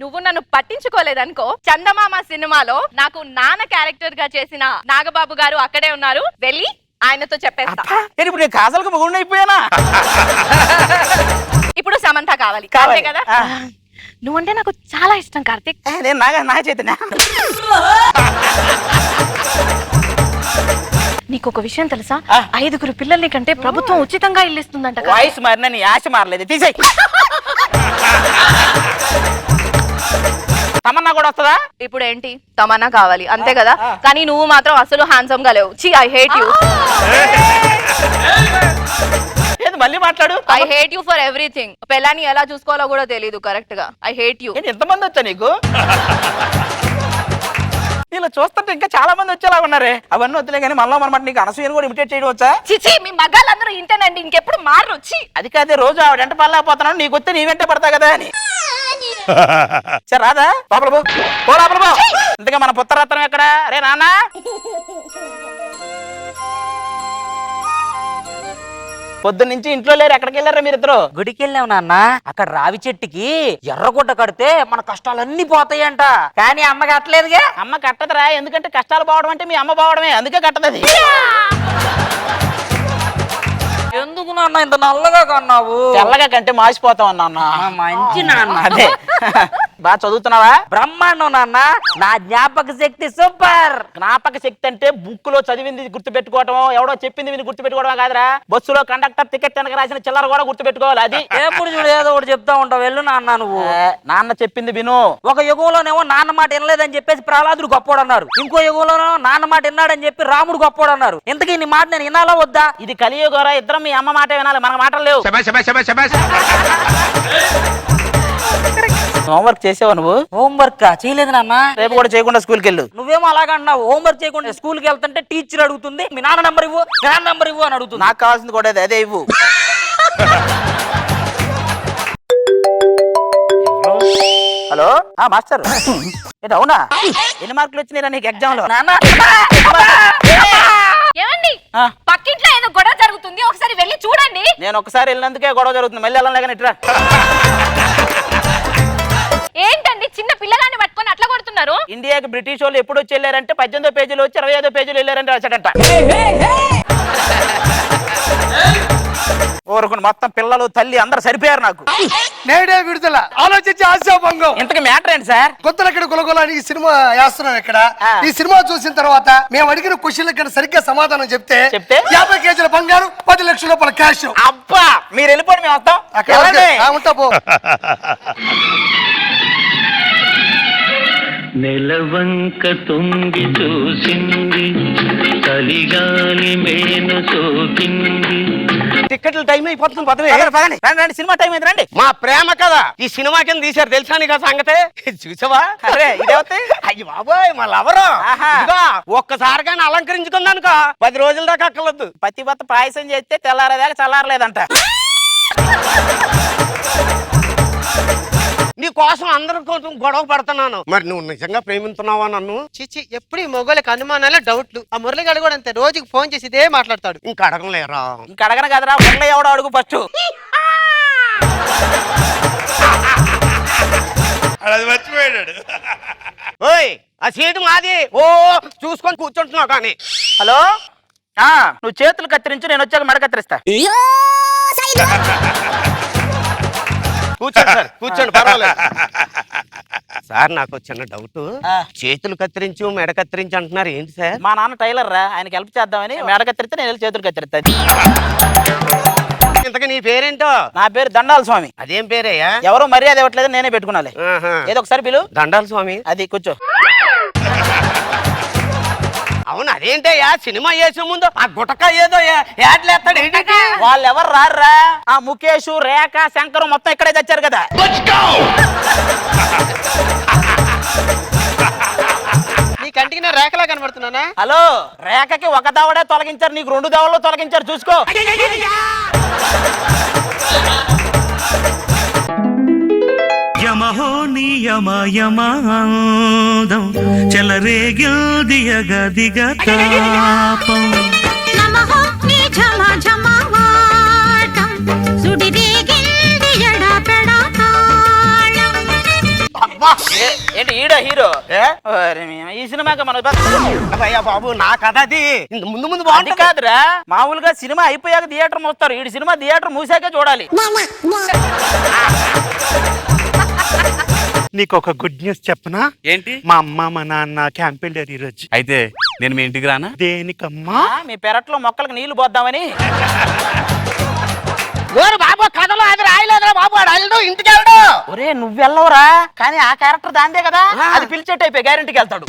నువ్వు నన్ను పట్టించుకోలేదనుకో, చందమామ సినిమాలో నాకు నాన్న క్యారెక్టర్ గా చేసిన నాగబాబు గారు అక్కడే ఉన్నారు, వెళ్ళి ఆయనతో చెప్పేస్తా. ఇప్పుడు నేను కాజల్కి మొగుడిని అయిపోయానా? ఇప్పుడు సమంత కావాలి అంతే కదా? నువ్వంటే నాకు చాలా ఇష్టం కార్తీక్. నేను నాగ చైతన్య. నీకు ఒక విషయం తెలుసా? 5 పిల్లల్ని కంటే ప్రభుత్వం ఉచితంగా ఇల్లు ఇస్తుందంట. వాయిస్ మారినా నీ ఆశ మారలేదు. తీసేయ్. తమన్నా కూడా వస్తుందా? ఇప్పుడు ఏంటి, తమన్నా కావాలి అంతే కదా? కానీ నువ్వు మాత్రం అసలు హ్యాండ్సమ్ గా లేవు. ఛీ, ఐ హేట్ యూ. మళ్ళీ మాట్లాడు. I hate you for everything. పెళ్ళాన్ని ఎలా చూసుకోవాలో కూడా తెలియదు కరెక్ట్ గా. I hate you. ఎంతమంది వచ్చా నీకు? ఇలా చూస్తుంటే ఇంకా చాలా మంది వచ్చేలా ఉన్నారే. అవన్నీ వద్దులే కానీ మనలో మనమాట నీకు అనసూయని కూడా ఇమిటేట్ చేయడం వచ్చా? చిచి, మీ మగాళ్ళందరూ ఇంతేనండి, ఇంకెప్పుడు మారు. అది కాదే, రోజు ఆవిడ వెంట పడలేకపోతున్నాను, నీకు వస్తే నీ వెంట పడతా కదా అని. సరే రాదా? లోపల పో లోపల పో. ఇంతగా మన పుత్రరత్నం ఎక్కడ? రే నాన్న. పొద్దున్నుంచి ఇంట్లో లేరు, ఎక్కడికి వెళ్ళారా మీరిద్దరు? గుడికి వెళ్ళావు నాన్న. అక్కడ రావి చెట్టుకి ఎర్రగుడ్డ కడితే మన కష్టాలన్నీ పోతాయంట. కానీ అమ్మ కట్టలేదుగా. అమ్మ కట్టదురా, ఎందుకంటే కష్టాలు పోవడం అంటే మీ అమ్మ పోవడమే, అందుకే కట్టదది. ఎందుకు నాన్న ఇంత నల్లగా కన్నావు? తెల్లగా కంటే మాసిపోతావు నాన్న. మంచి నాన్న. అదే బాగా చదువుతున్నావా? బ్రహ్మాండం నాన్న, నా జ్ఞాపక శక్తి సూపర్. జ్ఞాపక శక్తి అంటే బుక్ లో చదివింది గుర్తు పెట్టుకోవటం, ఎవడో చెప్పింది విని గుర్తు పెట్టుకోవడం కాదురా. బస్సులో కండక్టర్ టికెట్ వెనక రాసిన చిల్లర కూడా గుర్తు పెట్టుకోవాలి. అది ఎప్పుడు చూడు ఏదో ఒకటి చెప్తా ఉంటావు. వెళ్ళు నాన్న నువ్వు. నాన్న చెప్పింది విను. ఒక యుగంలోనేమో నాన్న మాట వినలేదని చెప్పేసి ప్రహ్లాదుడు గొప్పోడు అన్నారు. ఇంకో యుగంలోనేమో నాన్న మాట విన్నాడని చెప్పి రాముడు గొప్పోడు అన్నారు. ఇంతకీ నీ మాట నేను వినాలా వద్దా? ఇది కలియుగరా, ఇద్దరం మీ అమ్మ మాట వినాలి, మన మాటలు లేవు. హోంవర్క్ చేసావా నువ్వు? హోంవర్క్ చేయలేదు నాన్న. రేపు కూడా చేయకుండా స్కూల్కి వెళ్ళు. నువ్వేమో అలాగంటున్నావు. హోంవర్క్ చేయకుండా స్కూల్కి వెళ్తుంటే టీచర్ అడుగుతుంది మీ నాన్న నంబర్ ఇవ్వు, మీ నాన్న నంబర్ ఇవ్వు అని అడుగుతుంది. నాకు కావాల్సింది కూడా అదే ఇవ్వు. హలో మాస్టర్, ఏంటి అవునా? ఎన్ని మార్కులు వచ్చినాయిరా నీకు ఎగ్జామ్ లో? ఏమండి పక్కింట్లో ఏదో గొడవ జరుగుతుంది, ఒకసారి వెళ్ళి చూడండి. నేను ఒకసారి వెళ్ళినందుకే గొడవ జరుగుతుంది, మళ్ళీ వెళ్ళలేక ఇట్రా. ఏంటండి చిన్న పిల్లగాన్ని పట్టుకొని అట్లా కొడుతున్నారు? ఇండియాకి బ్రిటిష్ వాళ్ళు ఎప్పుడు వచ్చి వెళ్ళారంటే 18వ పేజీలో వచ్చి 25వ పేజీలో వెళ్ళారంటే రాశాడంట. ఊరుకుని మొత్తం పిల్లలు తల్లి అందరు సరిపోయారు నాకు. నేడే విడుదల ఆలోచించి ఆశాభంగం. ఇంతకు మ్యాటర్ ఏంటి సార్? కొత్తలక్కడ గులగొలని ఈ సినిమా వేస్తున్నాం ఇక్కడ. ఈ సినిమా చూసిన తర్వాత మేము అడిగిన క్వశ్చన్ ఇక్కడ సరిగ్గా సమాధానం చెప్తే 50 కేజీల బంగారు 10 లక్షల రూపాయల క్యాష్. అబ్బా మీరు వెళ్ళిపోండి, మేము వస్తాం. ఉంటా పో. నెలవంక తొంగి చూసింది, చలిగాలి మేను సోకింది. టికెట్లు టైం అయిపోతుంది, పదవి. రండి, సినిమా టైం అయింది, రండి. మా ప్రేమ కదా ఈ సినిమా కింద తీశారు, తెలుసా నీకు ఆ సంగతే? చూసావా? అరే ఇదేవతే అయ్యి బాబోయ్ మా లవరు. ఒక్కసారిగానే అలంకరించుకుందనుకో 10 రోజుల దాకా అక్కర్లేదు. పతివత పాయసం చేస్తే తెల్లారేదాకా చల్లారలేదంట. నీ కోసం అందరి కోసం గొడవ పడుతున్నాను. మరి నువ్వు నిజంగా ప్రేమిస్తున్నావా నన్ను? చిచి ఎప్పుడు ఈ మొగోళ్ళకి అనుమానాలే డౌట్లు. ఆ మురళిగాడు కూడా అంతే, రోజుకి ఫోన్ చేసి ఇదే మాట్లాడతాడు. ఇంకా అడగలేరా? ఇంకా అడగను కదరా, మురళి ఎవడో అడుగు ఫస్ట్. అది మర్చిపోయాడు. ఓయ్ ఆ సీటు మాది. ఓ చూసుకొని కూర్చుంటున్నావు కానీ. హలో నువ్వు చేతులు కత్తిరించు, నేను వచ్చాక మెడ కత్తిరిస్తా. కూర్చోండి సార్, కూర్చోండి, పర్వాలేదు. సార్ నాకు చిన్న డౌట్. చేతులు కత్తిరించు మెడ కత్తిరించు అంటున్నారు ఏంటి సార్? మా నాన్న టైలర్ రా, ఆయనకి హెల్ప్ చేద్దామని మెడ కత్తిరిస్తే నేను వెళ్ళి చేతులు కత్తిరిస్తా. ఇంతకీ నీ పేరేంటో? నా పేరు దండాల స్వామి. అదేం పేరయ్యా? ఎవరో మర్యాద ఇవ్వట్లేదు, నేనే పెట్టుకున్నాలే. ఏదో ఒకసారి పిలు. దండాల స్వామి. అది కూర్చో. అవును అదేంటయ్యా, సినిమా వేసే ముందు ఆ గుటక ఏదో యాడ్లేస్తాడు. వాళ్ళు ఎవరు రారా? ఆ ముఖేష్, రేఖ, శంకర్ మొత్తం ఇక్కడే తెచ్చారు కదా. నీ కంటికి నేను రేఖలా కనబడుతున్నానా? హలో, రేఖకి ఒక దవడే తొలగించారు, నీకు 2 దవడలు తొలగించారు, చూసుకో. యమహో నియమయమాదం చెలరేగిల్దియగ దిగ తాపం. ఏంటి ఈడ హీరో? ఈ సినిమాకి మన బాబు నా కథ అది. ముందు ముందు బాగుంది కాదురా, మామూలుగా సినిమా అయిపోయాక థియేటర్ మూస్తారు, ఈ సినిమా థియేటర్ మూసాకే చూడాలి. నీకు ఒక గుడ్ న్యూస్ చెప్పనా? ఏంటి? మా అమ్మ మా నాన్న క్యాంప్ వెళ్ళారు ఈరోజు. అయితే నేను మీ ఇంటికి రానా? దేనికమ్మా? మీ పెరట్లో మొక్కలకు నీళ్లు పోద్దామని. బాబు కథలో అది రాయలేదురా బాబు, రాయలేదు ఇంటికి వెళ్ళడు. ఒరే నువ్వు వెళ్ళవరా, కానీ ఆ క్యారెక్టర్ దాందే కదా, అది పిలిచేట్టు అయిపోయి గ్యారెంటీకి వెళ్తాడు.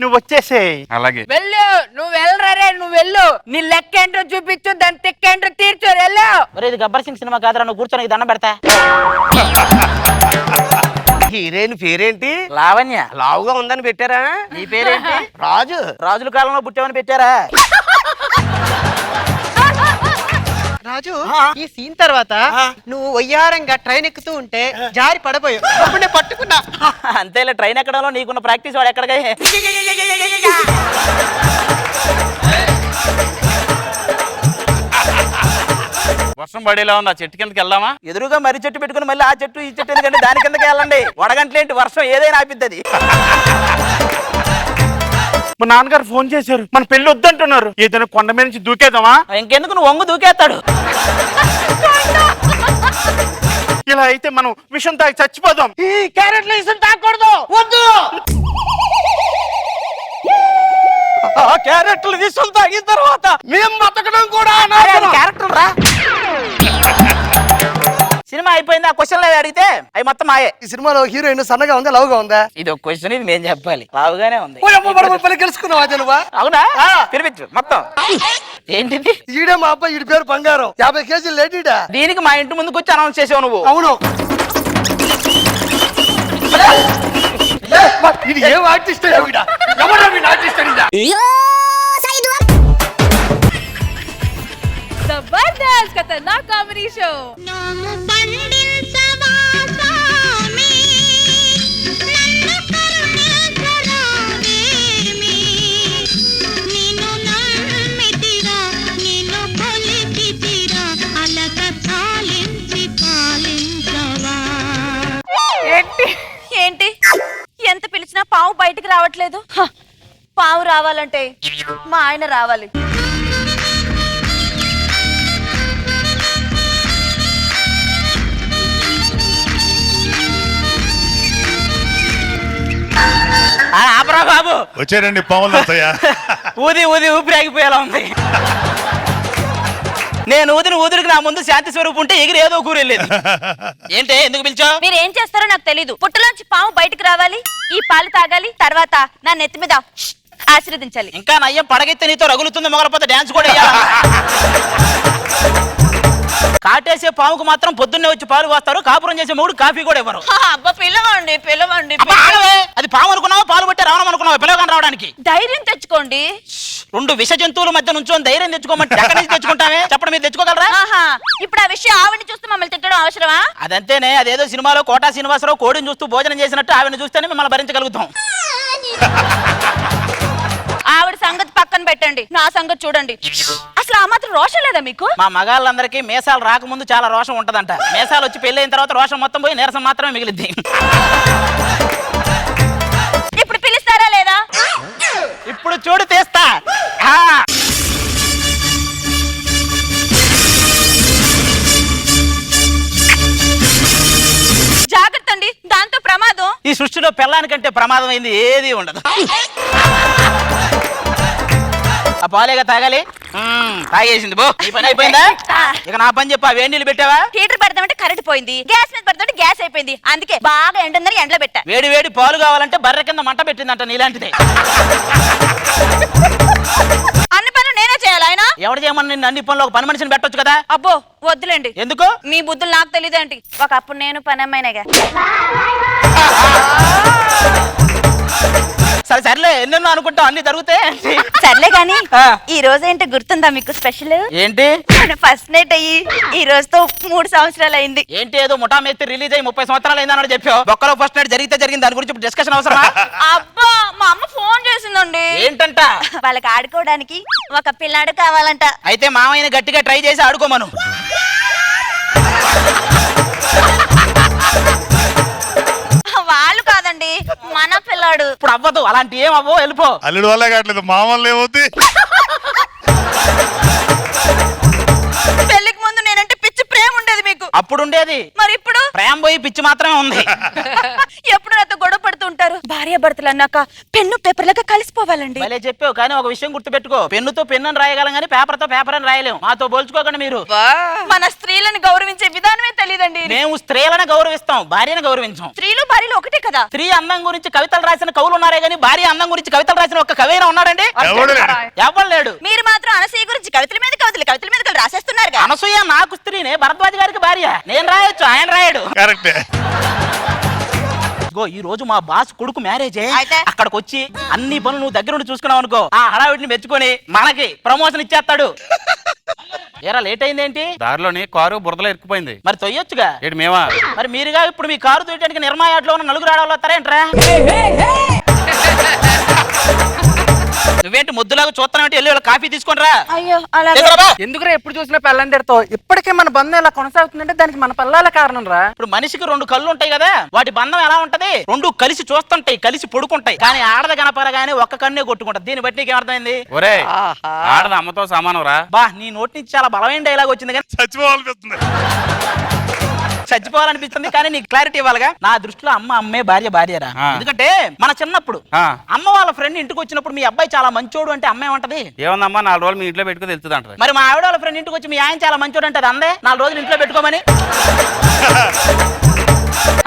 నువ్వు వచ్చేసే. అలాగే. వెళ్ళు, నువ్వు వెళ్ళరే, నువ్వు వెళ్ళు. నీ లెక్క ఏంటో చూపించు, దాని తెక్క ఏంటో తీర్చు, వెళ్ళు. ఒరే ఇది గబ్బర్ సింగ్ సినిమా కాదురా, నువ్వు కూర్చొని దండం పెడతా. హీరోయిన్ పేరేంటి? లావణ్య. లావుగా ఉందని పెట్టారా? నీ పేరేంటి? రాజు. రాజుల కాలంలో పుట్టామని పెట్టారా? రాజు ఈ సీన్ తర్వాత నువ్వు వయ్యారంగా ట్రైన్ ఎక్కుతూ ఉంటే జారి పడబోయావు, అప్పుడు నేను పట్టుకున్నా. అంతేలే, ట్రైన్ ఎక్కడంలో నీకున్న ప్రాక్టీస్ వాడు ఎక్కడికే. వర్షం పడేలా ఉంది, ఆ చెట్టు కిందకి వెళ్దామా? ఎదురుగా మర్రి చెట్టు పెట్టుకుని మళ్ళీ ఆ చెట్టు ఈ చెట్టు ఎందుకంటే దాని కిందకి వెళ్ళండి. వడగంటలేంటి, వర్షం ఏదైనా ఆపిద్దది. మా నాన్నగారు ఫోన్ చేశారు, మన పెళ్లి వద్దంటున్నారు. ఏదైనా కొండ మీద నుంచి దూకేద్దామా? ఇంకెందుకు నువ్వు వంగు దూకేస్తాడు. ఇలా అయితే మనం విషం తాగి చచ్చిపోదాం. ఈ క్యారెట్లు విషం తాగకూడదు, వద్దు. ఆ క్యారెట్లు విషం తాగిన తర్వాత మేము బతకడం కూడా క్యారెక్టర్ రా. సినిమా అయిపోయింది. ఆ క్వశ్చన్ అడిగితే అవి మొత్తం మాయే. ఈ సినిమాలో హీరోయిన్ సన్నగా ఉందా, లవ్గా ఉందా? ఇది ఒక క్వశ్చన్, ఇది మేము చెప్పాలి. లావుగానే ఉంది. గెలుచుకున్నావా నువ్వా? అవునా? పిలిపించు మొత్తం. ఏంటిది? ఈడే మా అబ్బాయి, ఈడి పేరు బంగారం, 50 కేజీలు లేడీడా. దీనికి మా ఇంటి ముందుకు వచ్చి అనౌన్స్ చేసావు నువ్వు. అవును. ఇది ఏం ఆర్టిస్ట్? జబర్దస్త్ ఖతర్నాక్ కామెడీ షో. ఏంటి ఎంత పిలిచినా పావు బయటికి రావట్లేదు? పావు రావాలంటే మా ఆయన రావాలి. ఆపరా బాబు, వచ్చారండి పావులు. ఊది ఊది ఊపిరి ఆగిపోయేలా ఉంది. నేను ఊదిరికి నా ముందు శాంతి స్వరూపు ఉంటే ఎగిరి ఏదో కూర వెళ్ళేది. ఏంటి, ఎందుకు పిలిచావు? మీరు ఏం చేస్తారో నాకు తెలీదు. పుట్టలోంచి పాము బయటకు రావాలి, ఈ పాలు తాగాలి, తర్వాత నా నెత్తి మీద ఆశీర్వదించాలి. ఇంకా నయ్యం పడగెత్తే నీతో రగులుతుంది, మొగలపోతే డాన్స్ కూడా వేయాలి. కాటేసే పాముకు మాత్రం పొద్దున్నే వచ్చి పాలు పోస్తారు, కాపురం చేసే మూడు కాఫీ కూడా ఇవ్వరు. అబ్బా పిల్లవండి పిల్లవండి. అది పాము అనుకున్నావా, పాలు పట్టే రావడం అనుకున్నావా పిల్లగాని రావడానికి? ధైర్యం తెచ్చుకోండి. 2 విష జంతువుల మధ్య నుంచో ధైర్యం తెచ్చుకోమంటే ఎక్కడి నుంచి తెచ్చుకుంటామే చెప్పండి, మీరు తెచ్చుకోగలరా? ఇప్పుడు ఆ విషయం ఆవిడని చూస్తే మమ్మల్ని తిట్టడం అవసరమా? అదంతేనే, అదేదో సినిమాలో కోటా శ్రీనివాసరావు కోడిని చూస్తూ భోజనం చేసినట్టు ఆవిడని చూస్తేనే మిమ్మల్ని భరించగలుగుతాం. ఆవిడ సంగతి పక్కన పెట్టండి, నా సంగతి చూడండి. అసలు ఆ మాత్రం రోషం లేదా మీకు? మా మగాళ్ళందరికీ మేసాలు రాకముందు చాలా రోషం ఉంటదంట. మేసాలు వచ్చి పెళ్లి అయిన తర్వాత రోషం మొత్తం పోయి నీరసం మాత్రమే మిగిలిద్ది. ఇప్పుడు పిలుస్తారా లేదా? ఇప్పుడు చూడు తీస్తా. జాగ్రత్త అండి, దాంతో ప్రమాదం. ఈ సృష్టిలో పెళ్ళానికంటే ప్రమాదం అయింది ఏది ఉండదు. ఆ పాలేగా తాగాలి. తాగేసింది బో, ఈ పని అయిపోయిందా? ఇక నా పని చెప్పా, వేడి నీళ్ళు పెట్టావా? హీటర్ పెడతామంటే కరెంట్ పోయింది, గ్యాస్ మీద పెడతామంటే గ్యాస్ అయిపోయింది, అందుకే బాగా ఎండని ఎండలో పెట్టా. వేడి వేడి పాలు కావాలంటే బర్రె కింద మంట పెట్టిందంట నీలాంటిదే. అన్ని పనులు నేనే చేయాలి. ఆయన ఎవరు చేయమని నిన్ను అన్ని పనులు ఒక పని మనిషిని పెట్టొచ్చు కదా? అబ్బో వద్దులేండి. ఎందుకు? మీ బుద్ధులు నాకు తెలియదేంటి? ఒకప్పుడు నేను పని అమ్మాయినగా. సరే సర్లే, ఎన్నెన్నో అనుకుంటాం, అన్ని జరుగుతాయి. సర్లే గాని ఈ రోజు ఏంటో గుర్తుందా మీకు స్పెషల్? ఏంటి? ఫస్ట్ నైట్ అయ్యి ఈ రోజుతో 3 సంవత్సరాలు అయింది. ఏంటి, ఏదో ముఠా మేస్త్రి రిలీజ్ అయ్యి 30 సంవత్సరాలు అయిందని చెప్పావు. ఒక్కలో ఫస్ట్ నైట్ జరిగితే జరిగింది, దాని గురించి డిస్కషన్ అవసరమా? అబ్బా మా అమ్మ ఫోన్ చేసిందండి. ఏంటంట? వాళ్ళకి ఆడుకోవడానికి ఒక పిల్లాడు కావాలంట. అయితే మామయ్యని గట్టిగా ట్రై చేసి ఆడుకోమను. వాళ్ళు కాదండి, మన పిల్లాడు. ఇప్పుడు అవ్వదు, అలాంటి ఏం అవ్వో, వెళ్ళిపో. అల్లుడు వల్ల కావట్లేదు, మామూలు ఏమవుతుంది. పెళ్లికి ముందు నేనంటే పిచ్చి ప్రేమ ఉండేది మీకు. అప్పుడు ఉండేది, మరి ఇప్పుడు ప్రేమ పోయి పిచ్చి మాత్రమే ఉంది. ఎప్పుడు నాతో గొడవ పడుతూ ఉంటారు. భార్య భర్తలు అన్నాక పెన్ను పేపర్లాగా కలిసిపోవాలండి. భలే చెప్పావు, కానీ ఒక విషయం గుర్తుపెట్టుకో, పెన్నుతో పెన్నుని రాయగలం కానీ పేపర్ తో పేపర్ అని రాయలేము. మాతో పోల్చుకోకండి మీరు. మన స్త్రీలను గౌరవించే విధానమే తెలియదండి. మేము స్త్రీలను గౌరవిస్తాం, భార్యను గౌరవించాం. స్త్రీలు భార్యలు ఒకటే కదా. స్త్రీ అందం గురించి కవితలు రాసిన కవులు ఉన్నారే గానీ భార్య అందం గురించి కవితలు రాసిన ఒక కవి అయినా ఉన్నాడండి? ఎవరు లేడు. మీరు మాత్రం అనసూయ గురించి కవితల మీద రాసేస్తున్నారు. అనసూయ నాకు స్త్రీనే, భరద్వాజ్ గారికి భార్య. నేను రాయొచ్చు, ఆయన రాయడు. కరెక్టే. ఈ రోజు మా బాస్ కొడుకు మ్యారేజే. అక్కడికి వచ్చి అన్ని పనులు నువ్వు దగ్గర నుండి చూసుకున్నావు అనుకో, ఆ హడావిడిని మెచ్చుకొని మనకి ప్రమోషన్ ఇచ్చేస్తాడు. ఏరా లేట్ అయిందేంటి? దారిలోని కారు బురదలో ఇరుక్కుపోయింది. మరి తొయ్యొచ్చుగా. ఏంటి మేమా? మరి మీరుగా ఇప్పుడు మీ కారు తొయ్యడానికి నిర్మాయాట్లో ఉన్న 4 ఆడవాళ్ళు వస్తారేంట్రా? నువ్వేంటి ముద్దులాగా చూస్తానంటే వెళ్ళి వాళ్ళ కాఫీ తీసుకుంటరా. అయ్యో ఎందుకురా ఎప్పుడు చూసినా పెళ్ళని తిడతావు? ఇప్పటికే మన బంధం ఎలా కొనసాగుతుందంటే దానికి మన పిల్లల కారణం రా. ఇప్పుడు మనిషికి 2 కళ్ళు ఉంటాయి కదా, వాటి బంధం ఎలా ఉంటది? 2 కలిసి చూస్తుంటాయి, కలిసి పడుకుంటాయి. కానీ ఆడద కనపరగానే ఒక్క కన్నే కొట్టుకుంటది. దీన్ని బట్టి నీకు ఏమర్థమైంది? ఒరే ఆడది అమ్మతో సమానం రా. బా నీ నోటి నుంచి చాలా బలమైన డైలాగ్ వచ్చింది కానీ చచ్చిపోవాలనిపిస్తుంది. కానీ నీకు క్లారిటీ ఇవ్వాలిగా. నా దృష్టిలో అమ్మ అమ్మే, భార్య భార్యరా. ఎందుకంటే మన చిన్నప్పుడు అమ్మ వాళ్ళ ఫ్రెండ్ ఇంటికి వచ్చినప్పుడు మీ అబ్బాయి చాలా మంచోడు అంటే అమ్మ ఏమంటది? ఏమన్నా 4 రోజులు మీ ఇంట్లో పెట్టుకుని తెలుస్తుంది అంటారు. మరి మా ఆవిడ వాళ్ళ ఫ్రెండ్ ఇంటికి వచ్చి మీ ఆయన చాలా మంచోడు అంటే అందే 4 రోజులు ఇంట్లో పెట్టుకోమని.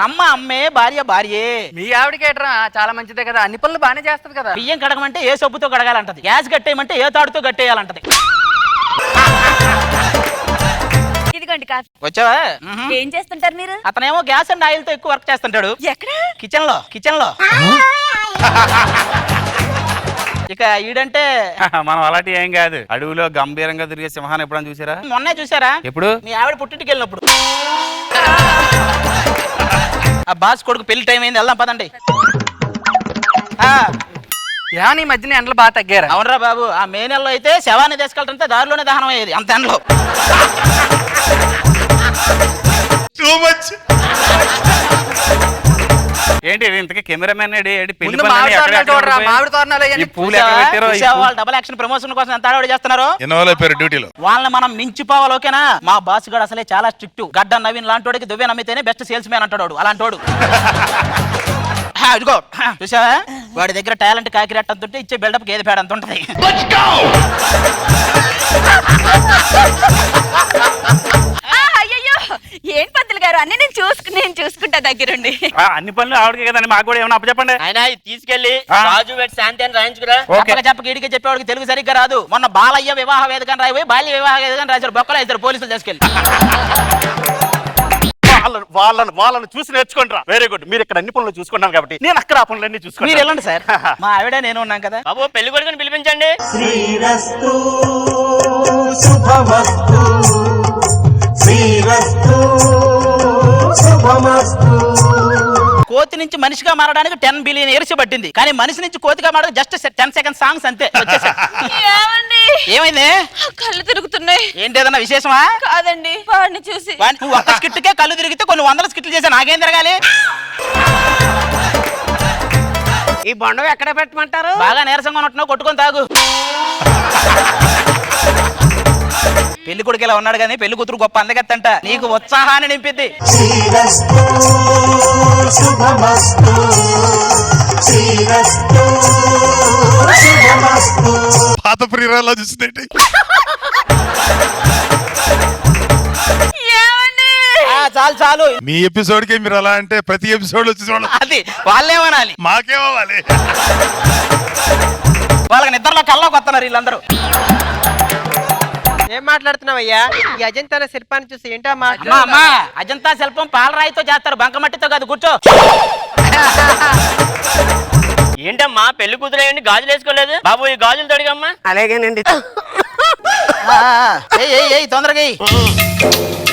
అమ్మ అమ్మే, భార్య భార్యే. మీ ఆవిడకేట్రా చాలా మంచిదే కదా, అన్ని పనులు బాగానే చేస్తుంది కదా. బియ్యం కడగమంటే ఏ సబ్బుతో కడగాలంటది, గ్యాస్ కట్టేయమంటే ఏ తాడుతో కట్టేయాలంటది. ఇదిగోండి కాఫీ. వచ్చావా? ఏం చేస్తుంటారు మీరు? అతనేమో గ్యాస్ అండ్ ఆయిల్ తో ఎక్కువ వర్క్ చేస్తుంటాడు. ఎక్కడ? కిచెన్ లో. ఇక ఈడంటే మనం అలాంటి ఏం కాదు. అడవిలో గంభీరంగా తిరిగే సింహాన్ని ఎప్పుడైనా చూసారా? మొన్నే చూసారా? ఎప్పుడు? మీ ఆవిడ పుట్టింటికి వెళ్ళినప్పుడు. ఆ బాస్ కొడుకు పెళ్లి టైం అయింది, వెళ్దాం పదండి. ఈ మధ్యన ఎండలు బాగా తగ్గారా? అవునరా బాబు, ఆ మే నెలలో అయితే శవాన్ని తీసుకెళ్తుంటే దారిలోనే దహనం అయ్యేది అంత ఎండలో. ఏంటి ఇంతకీ కెమెరామెన్ పెళ్లి డబుల్ యాక్షన్ ప్రమోషన్ కోసం ఎంత ఆడవాడు చేస్తున్నారు? డ్యూటీలో వాళ్ళని మనం మించిపోవాలి. ఓకేనా? మా బాస్ గారు అసలే చాలా స్ట్రిక్ట్. గడ్డ నవీన్ లాంటి దువ్వే నమ్మితేనే బెస్ట్ సేల్స్ మ్యాన్ అంటాడు. అలాంటోడు ఇదిగో చూసావా, వాడి దగ్గర టాలెంట్ కాకిరెట్ అంతుంటే ఇచ్చే బిల్డప్ గేదె పేడ అంత ఉంటది. అయ్యో ఏం పంతులు గారు, అన్ని నేను చూసుకుంటా దగ్గరుండి. అన్ని పనులు ఆవిడకే కదండి, మాకు కూడా ఏమన్నా అప్పచెప్పండి. ఆయన తీసుకెళ్లి రాజు వెట్ శాంతి అని రాయించుకురా. చెప్పక ఈడికి చెప్పేవాడికి తెలుగు సరిగ్గా రాదు. మొన్న బాలయ్య వివాహ వేదికని రాయి, బాల్య వివాహ వేదికని రాశారు. బొక్కలు వేస్తారు పోలీసులు తీసుకెళ్ళి. వాళ్ళని చూసి నేర్చుకుంటారా. Very good. మీరు ఇక్కడ అన్ని పనులు చూసుకుంటాను కాబట్టి నేను అక్కడ ఆ పనులన్నీ చూసుకుంటాను. మీరు వెళ్ళండి సార్. మా ఆవిడ నేను ఉన్నాం కదా. బాబు పెళ్లి కొడుకుని పిలిపించండి. శ్రీరస్తు శుభమస్తు, శ్రీరస్తు శుభమస్తు. కోతి నుంచి మనిషిగా మారడానికి 10 బిలియన్ ఇయర్స్ పట్టింది. కానీ మనిషి నుంచి కోతిగా మారడానికి జస్ట్ 10 సెకండ్ సాంగ్స్ అంతే. ఏమైంది? కళ్ళు తిరుగుతున్నాయి. ఏంటి ఏదన్నా విశేషమా? కాదండి, వాడిని చూసి. నువ్వు ఒక్క స్కిట్కే కళ్ళు తిరిగితే కొన్ని 100 స్కిట్లు చేసా, నాకేం తిరగాలి? ఈ బొండం ఎక్కడ పెట్టమంటారు? బాగా నీరసంగా ఉన్నట్టున్నావు, కొట్టుకొని తాగు. పెళ్లి కొడుకు ఇలా ఉన్నాడు కానీ పెళ్లి కూతురు గొప్ప అందగత్తంట. నీకు ఉత్సాహాన్ని నింపిద్ది. పాత ప్రియురాల్లో చూసిందేంటి? చాలు మీ ఎపిసోడ్ కి మీరు అలా అంటే ప్రతి ఎపిసోడ్ వచ్చి చూడాలి. అది వాళ్ళేమనాలి, మాకేమవ్వాలి. వాళ్ళకి నిద్రలో కల్లోకి వస్తున్నారు వీళ్ళందరూ. ఏం మాట్లాడుతున్నావయ్యా? ఈ అజంతా శిల్పాన్ని చూసి ఏంటో అమ్మా, అజంతా శిల్పం పాలరాయితో చేస్తారు, బంకమట్టితో కాదు. కూర్చో. ఏంటమ్మా పెళ్లి కూతురు ఏంటి గాజులు వేసుకోలేదు? బాబు ఈ గాజులు తొడిగమ్మా. అలాగేనండి. తొందరగా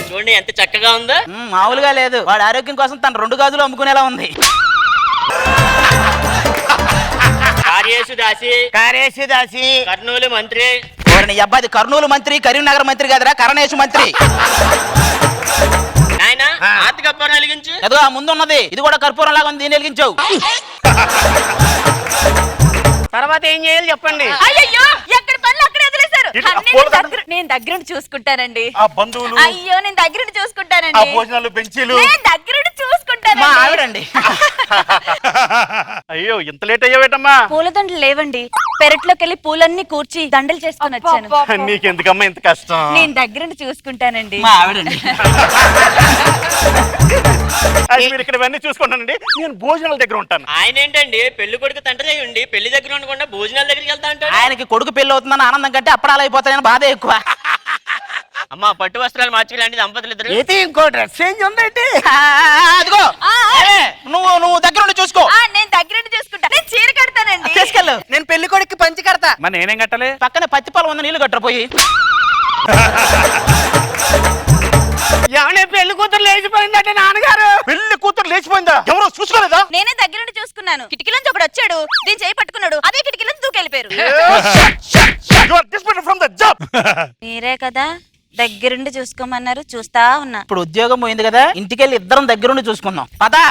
చూడండి ఎంత చక్కగా ఉందో. మామూలుగా లేదు. వాడి ఆరోగ్యం కోసం తన 2 గాజులు అమ్ముకునేలా ఉంది. కార్యేశుదాసి కర్నూలు మంత్రి. నీ అబ్బాయి కర్నూలు మంత్రి, కరీంనగర్ మంత్రి కాదురా, కరణేశు మంత్రి. ఆయన ఆర్తి కర్పూరం వెలిగించు. ఎదుగు ముందు ఉన్నది, ఇది కూడా కర్పూరం లాగా ఉంది, దీన్ని వెలిగించావు. తర్వాత ఏం చేయాలి చెప్పండి? అయ్యో ఎక్కడ పనులు అక్కడ వదిలేశారు. నేను దగ్గరుండి చూసుకుంటానండి. ఆ బంధువులు. అయ్యో నేను దగ్గరుండి చూసుకుంటానండి. ఆ భోజనాలు బెంచీలు నేను దగ్గరుండి చూసుకుంటానండి. మా ఆవిడండి. అయ్యో ఇంత లేట్ అయ్యావేటమ్మా? పూలదండలు లేవండి, పెరట్లోకి వెళ్ళి పూలన్నీ కూర్చి దండలు చేసుకుని వచ్చాను. నీకెందుకమ్మా ఇంత కష్టం? నేను దగ్గరుండి చూసుకుంటానండి. మా ఆవిడండి. మీరు ఇక్కడ ఇవన్నీ చూసుకుంటానండి, నేను భోజనాల దగ్గర ఉంటాను. ఆయన ఏంటండి పెళ్లి కొడుకు తండ్రి ఉండి పెళ్లి దగ్గర ఉండకుండా భోజనాల దగ్గరికి వెళ్తా ఉంటాడు. ఆయనకి కొడుకు పెళ్లి అవుతుందని ఆనందం కంటే అప్పడాలు అయిపోతాయని బాధ ఎక్కువ. అమ్మా పట్టు వస్త్రాలు మార్చుకోలేండి దంపతులు ఇద్దరు. అయితే ఇంకో డ్రెస్ చేంజ్ ఉందండి. అదిగో నువ్వు దగ్గరుండి చూసుకో. నేను దగ్గరుండి చూసుకుంటా. నేను చీర కడతానండి. తీసుకెళ్ళు. నేను పెళ్లి కొడుకు పంచి కడతా. మరి నేనేం కట్టాలి? పక్కనే పత్తి పొలం ఉంది, నీళ్లు కట్టపోయి. ఏమన్నా పెళ్లి కూతురు లేచిపోయిందంటే నాన్నగారు. పెళ్లి కూతురు లేచిపోయిందా? ఎవరో చూసుకోలేదా? నేనే దగ్గరుండి చూసుకున్నాను. కిటికీలోంచి ఒకడు వచ్చాడు, దీని చేయి పట్టుకున్నాడు, అదే కిటికీలోంచి దూకెళ్ళిపోయారు. మీరే కదా దగ్గరుండి చూసుకోమన్నారు, చూస్తా ఉన్నా. ఇప్పుడు ఉద్యోగం పోయింది కదా, ఇంటికెళ్ళి ఇద్దరం దగ్గరుండి చూసుకుందాం పదా.